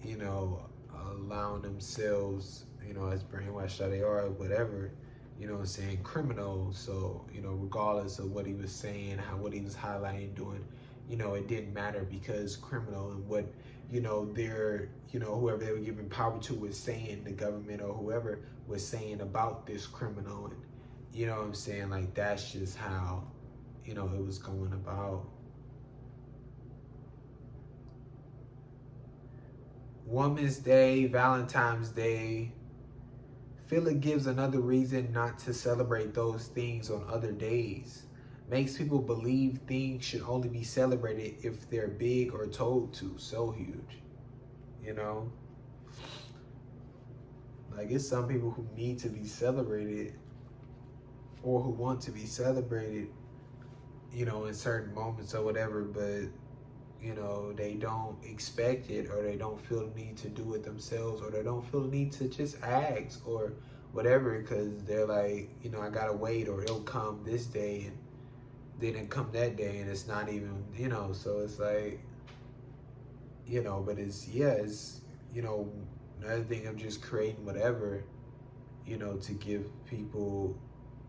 you know, allowing themselves, you know, as brainwashed how they are, whatever, you know what I'm saying, criminals. So, you know, regardless of what he was saying, what he was highlighting, doing, you know, it didn't matter, because criminal and what, you know, they're, you know, whoever they were giving power to was saying, the government or whoever was saying about this criminal. And, you know what I'm saying, like, that's just how, you know, it was going about. Women's Day, Valentine's Day, feel it gives another reason not to celebrate those things on other days. Makes people believe things should only be celebrated if they're big or told to. So huge, you know? Like, it's some people who need to be celebrated, or who want to be celebrated, you know, in certain moments or whatever, but, you know, they don't expect it, or they don't feel the need to do it themselves, or they don't feel the need to just ask or whatever, because they're like, you know, I gotta wait, or it'll come this day, and then it come that day, and it's not even, you know. So it's like, you know, but it's, yeah, it's, you know, another thing of just creating whatever, you know, to give people,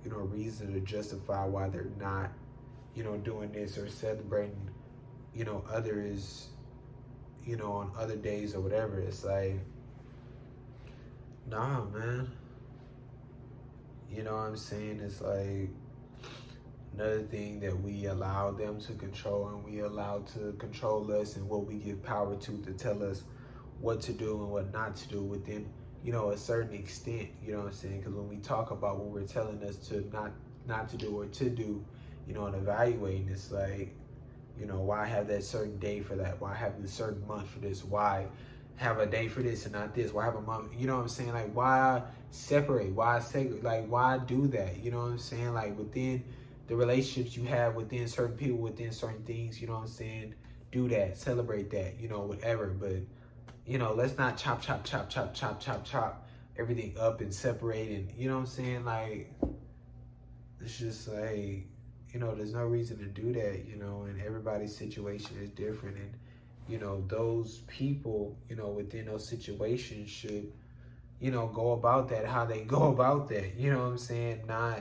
you know, a reason to justify why they're not, you know, doing this or celebrating, you know, others, you know, on other days or whatever. It's like, nah, man. You know what I'm saying? It's like another thing that we allow them to control, and we allow to control us, and what we give power to tell us what to do and what not to do within, you know, a certain extent. You know what I'm saying? Because when we talk about what we're telling us to not to do or to do, you know, and evaluating, it's like, you know, why have that certain day for that? Why have a certain month for this? Why have a day for this and not this? Why have a month? You know what I'm saying? Like, why separate? Why segregate? Like, why do that? You know what I'm saying? Like, within the relationships you have within certain people, within certain things, you know what I'm saying? Do that, celebrate that, you know, whatever. But, you know, let's not chop everything up and separate. And, you know what I'm saying? Like, it's just like, you know, there's no reason to do that, you know, and everybody's situation is different. And, you know, those people, you know, within those situations should, you know, go about that how they go about that, you know what I'm saying? Not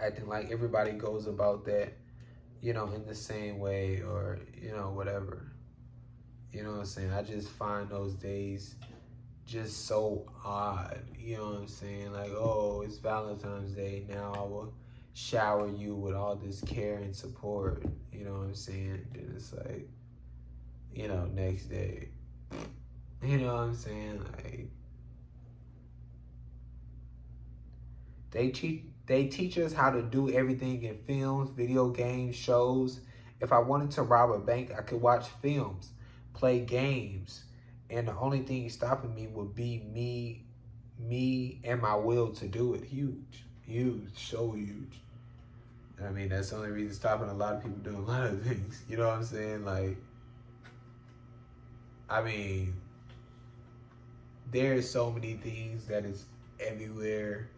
acting like everybody goes about that, you know, in the same way, or, you know, whatever. You know what I'm saying? I just find those days just so odd. You know what I'm saying? Like, oh, it's Valentine's Day. Now I will shower you with all this care and support. You know what I'm saying? Then it's like, next day. You know what I'm saying? Like, they teach us how to do everything in films, video games, shows. If I wanted to rob a bank, I could watch films, play games, and the only thing stopping me would be me and my will to do it. Huge, so huge. I mean, that's the only reason stopping a lot of people doing a lot of things. You know what I'm saying? Like, I mean, there's so many things that is everywhere.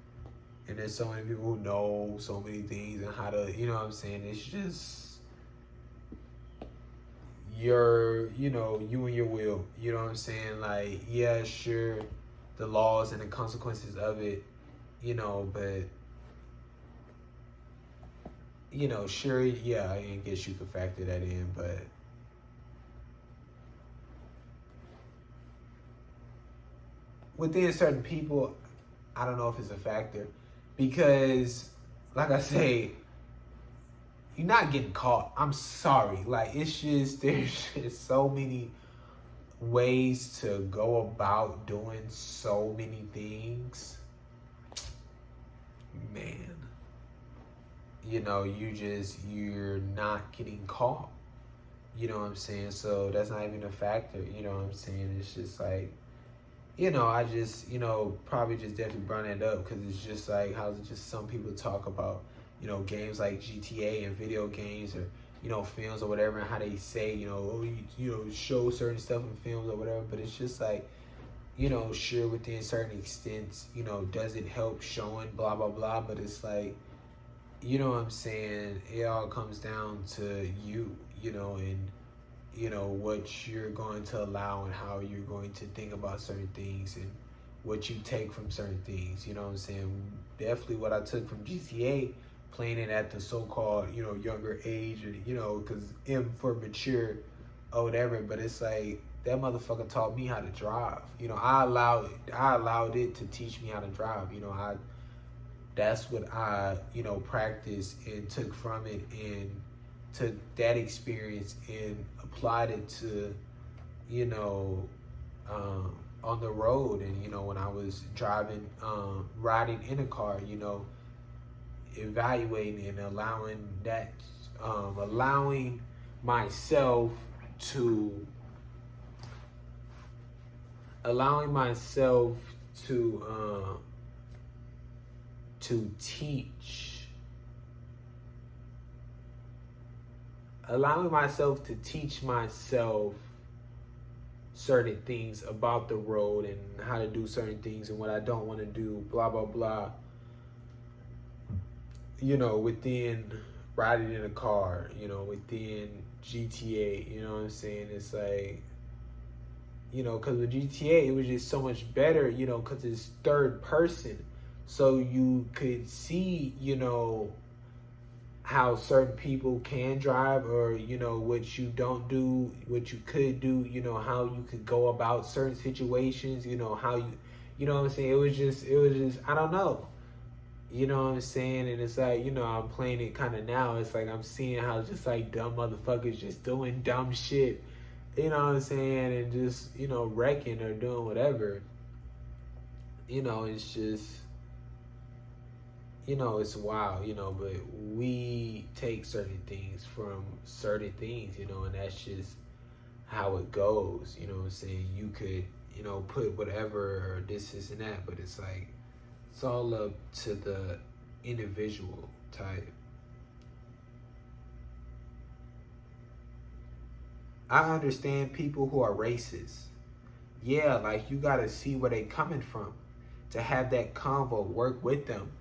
And there's so many people who know so many things and how to, you know what I'm saying? It's just you and your will. You know what I'm saying? Like, yeah, sure, the laws and the consequences of it, but, sure, yeah, I guess you could factor that in, but within certain people, I don't know if it's a factor. Because, like I say, you're not getting caught. I'm sorry. Like, it's just, there's just so many ways to go about doing so many things. Man. You're not getting caught. You know what I'm saying? So that's not even a factor. You know what I'm saying? It's just like, I just, probably just definitely brought it up because it's just like how just some people talk about, games like GTA and video games or, films or whatever, and how they say, oh, show certain stuff in films or whatever. But it's just like, sure, within certain extents, does it help showing blah, blah, blah. But it's like, you know what I'm saying? It all comes down to you, and what you're going to allow and how you're going to think about certain things and what you take from certain things. You know what I'm saying? Definitely what I took from GTA, playing it at the so-called, younger age, or, because M for mature or whatever, but it's like, that motherfucker taught me how to drive. I allowed it to teach me how to drive. That's what I, practiced and took from it and took that experience and applied it to, on the road. And, when I was driving, riding in a car, evaluating and allowing myself to teach, myself certain things about the road and how to do certain things and what I don't want to do, blah, blah, blah. Within riding in a car, within GTA, you know what I'm saying? It's like, because with GTA, it was just so much better, because it's third person. So you could see, how certain people can drive or, what you don't do, what you could do, how you could go about certain situations, how you know what I'm saying? It was just, I don't know. You know what I'm saying? And it's like, I'm playing it kind of now. It's like I'm seeing how just like dumb motherfuckers just doing dumb shit. You know what I'm saying? And just, wrecking or doing whatever. It's just, it's wild, but we take certain things from certain things, and that's just how it goes. You know what I'm saying? You could, put whatever or this and that, but it's like, it's all up to the individual type. I understand people who are racist. Yeah, like you gotta see where they coming from to have that convo, work with them,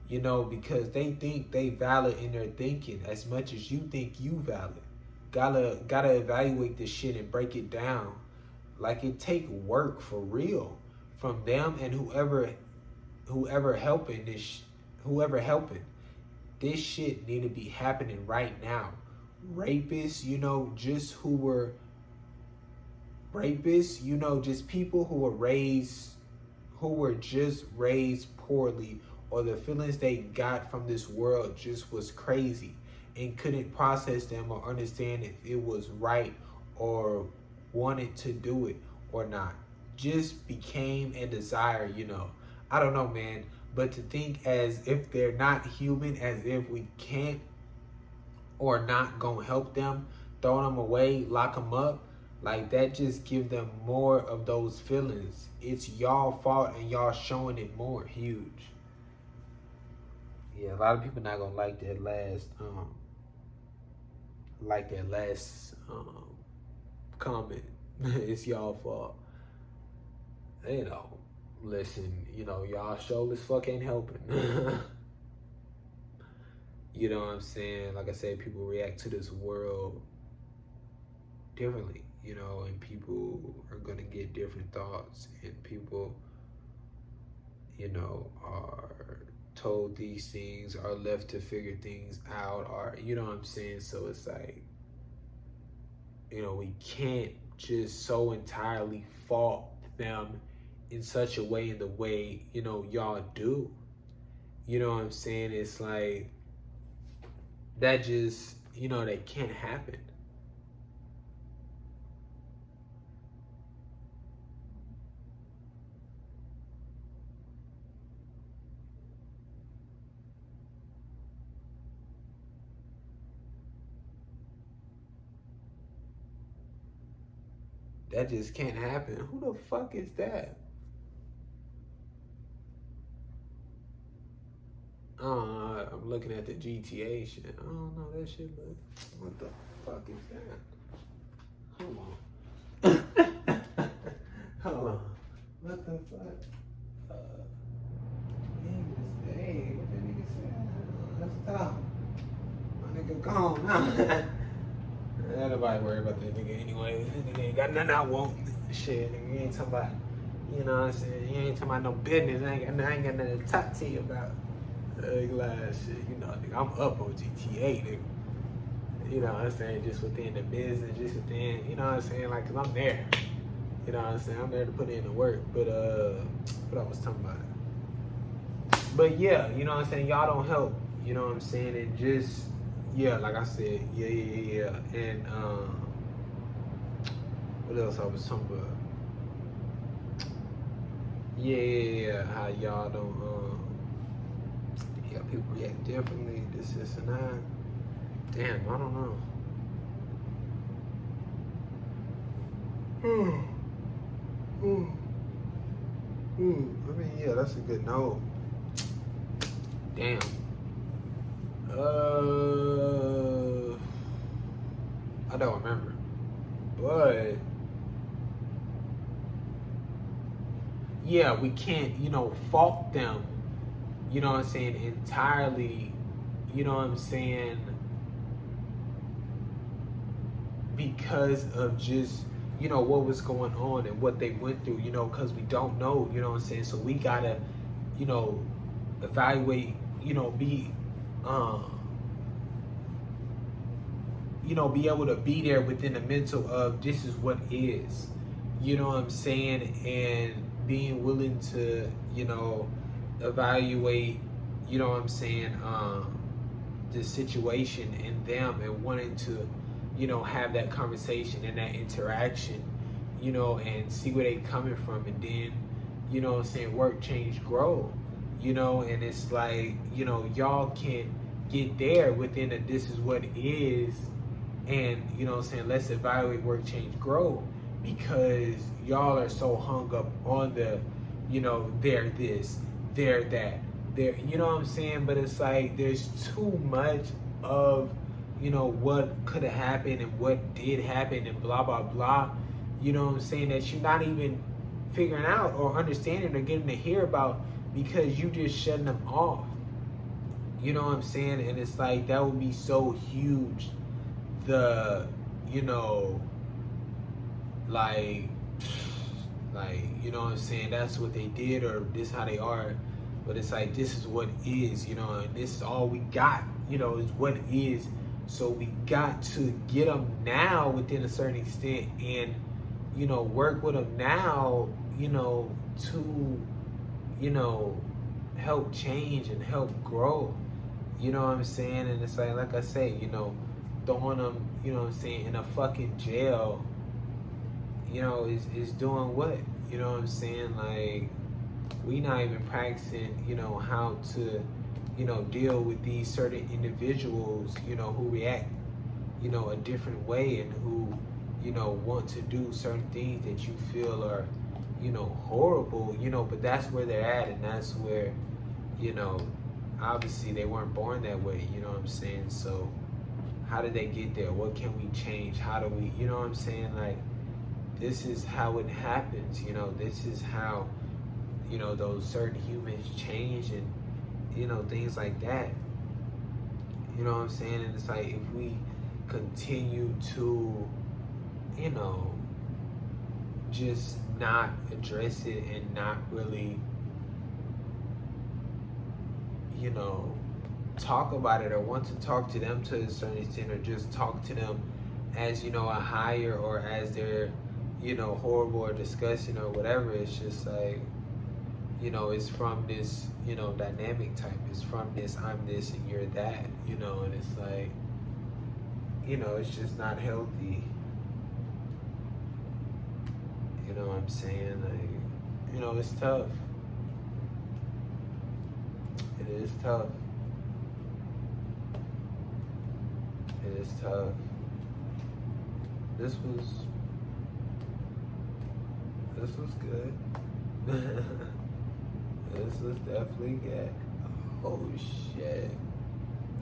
because they think they valid in their thinking as much as you think you valid. Gotta evaluate this shit and break it down. Like it take work for real from them and whoever helping this shit need to be happening right now. Rapists, just who were rapists, you know, just people who were just raised poorly, or the feelings they got from this world just was crazy and couldn't process them or understand if it was right or wanted to do it or not. Just became a desire, you know. I don't know, man. But to think as if they're not human, as if we can't or not gonna help them, throw them away, lock them up, like that just give them more of those feelings. It's y'all fault and y'all showing it more. Huge. Yeah, a lot of people not gonna like that last comment. It's y'all fault. You know, listen, you know, y'all show as fuck ain't helping. You know what I'm saying? Like I said, people react to this world differently, you know, and people are gonna get different thoughts, and people, you know, are told these things, are left to figure things out, or, you know what I'm saying? So it's like, you know, we can't just so entirely fault them in such a way, in the way, you know, y'all do. You know what I'm saying? It's like, that just, you know, that can't happen. That just can't happen. Who the fuck is that? I don't know. I'm looking at the GTA shit. I don't know that shit, but what the fuck is that? Hold on. Hold on. What the fuck? Hey, what that nigga said? Let's stop. My nigga gone now. Ain't nobody worry about that nigga anyway. That nigga ain't got nothing I want. Shit, nigga, you ain't talking about, you know what I'm saying? You ain't talking about no business. I ain't got nothing to talk to you about. Glass shit, you know, nigga, I'm up on GTA, nigga. You know what I'm saying? Just within the business, just within, you know what I'm saying? Like, cause I'm there. You know what I'm saying? I'm there to put in the work. But, what I was talking about. But yeah, you know what I'm saying? Y'all don't help. You know what I'm saying? And just, yeah, like I said, yeah. And, what else I was talking about? Yeah, how y'all don't, yeah, people react differently, this and that. Damn, I don't know. I mean, yeah, that's a good note. Damn. I don't remember. But yeah, we can't, you know, fault them, you know what I'm saying, entirely, you know what I'm saying, because of just, you know, what was going on and what they went through, you know, because we don't know, you know what I'm saying? So we gotta, you know, evaluate, you know, be able to be there within the mental of this is what is, you know what I'm saying? And being willing to, you know, evaluate, you know what I'm saying, the situation and them, and wanting to, you know, have that conversation and that interaction, you know, and see where they coming from, and then, you know what I'm saying, work, change, grow, you know. And it's like, you know, y'all can get there within a this is what it is, and, you know what I'm saying, let's evaluate, work, change, grow, because y'all are so hung up on the, you know, they're this, they're that, they're, you know what I'm saying? But it's like, there's too much of, you know, what could have happened and what did happen and blah, blah, blah, you know what I'm saying, that you're not even figuring out or understanding or getting to hear about, because you just shutting them off, you know what I'm saying? And it's like, that would be so huge, the, you know, like, you know what I'm saying, that's what they did, or this how they are. But it's like, this is what is, you know, and this is all we got, you know, is what is. So we got to get them now within a certain extent, and, work with them now, to, help change and help grow. You know what I'm saying? And it's like I say, throwing them, in a fucking jail, is doing what? You know what I'm saying? Like, we not even practicing, how to, deal with these certain individuals, who react, a different way, and who, want to do certain things that you feel are, horrible, but that's where they're at, and that's where, obviously they weren't born that way, you know what I'm saying? So how did they get there? What can we change? How do we, you know what I'm saying? Like, this is how it happens, this is how, those certain humans change, and, things like that. You know what I'm saying? And it's like, if we continue to, just not address it and not really, talk about it, or want to talk to them to a certain extent, or just talk to them as, a higher, or as they're, horrible or disgusting or whatever. It's just like, it's from this, dynamic type. It's from this, I'm this and you're that, and it's like, it's just not healthy. You know what I'm saying? Like, it's tough. It is tough. It is tough. This was good. This was definitely good. Oh shit.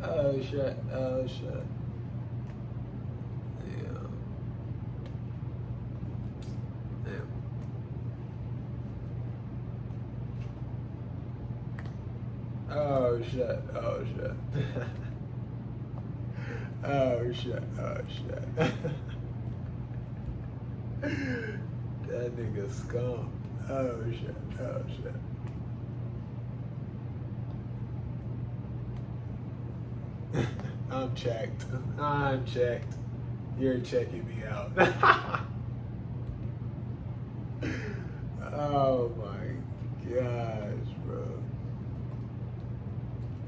Oh shit. Oh shit. Yeah. Damn. Oh shit. Oh shit. Oh shit. Oh shit. That nigga scum. Oh shit. Oh shit. I'm checked. I'm checked. You're checking me out. Oh my gosh, bro.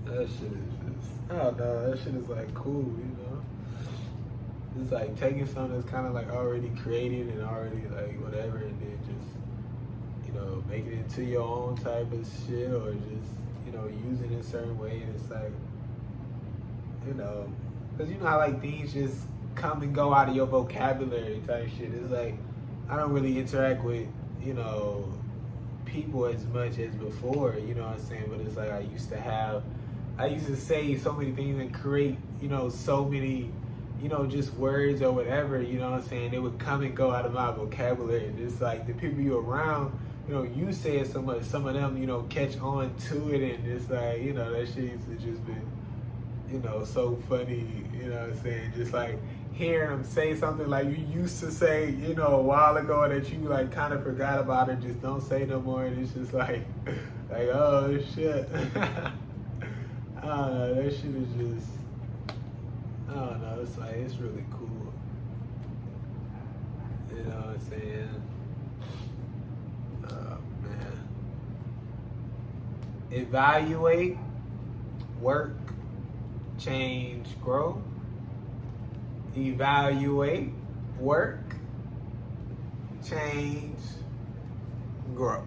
That shit is just, I don't know, that shit is like cool, It's like taking something that's kind of like already created and already like whatever, and then just, making it into your own type of shit, or just, using it a certain way. And it's like, because how like things just come and go out of your vocabulary type shit. It's like, I don't really interact with, people as much as before, you know what I'm saying? But it's like, I used to say so many things and create, so many, just words or whatever, you know what I'm saying? It would come and go out of my vocabulary. And it's like, the people you're around, you say it so much, some of them, catch on to it. And it's like, that shit used to just been, so funny, you know what I'm saying? Just like hearing them say something like you used to say, a while ago, that you like kind of forgot about it, just don't say no more. And it's just like oh shit. I don't know, that shit is just, I don't know, it's like, it's really cool. You know what I'm saying? Oh man. Evaluate, work, change, grow. Evaluate, work, change, grow.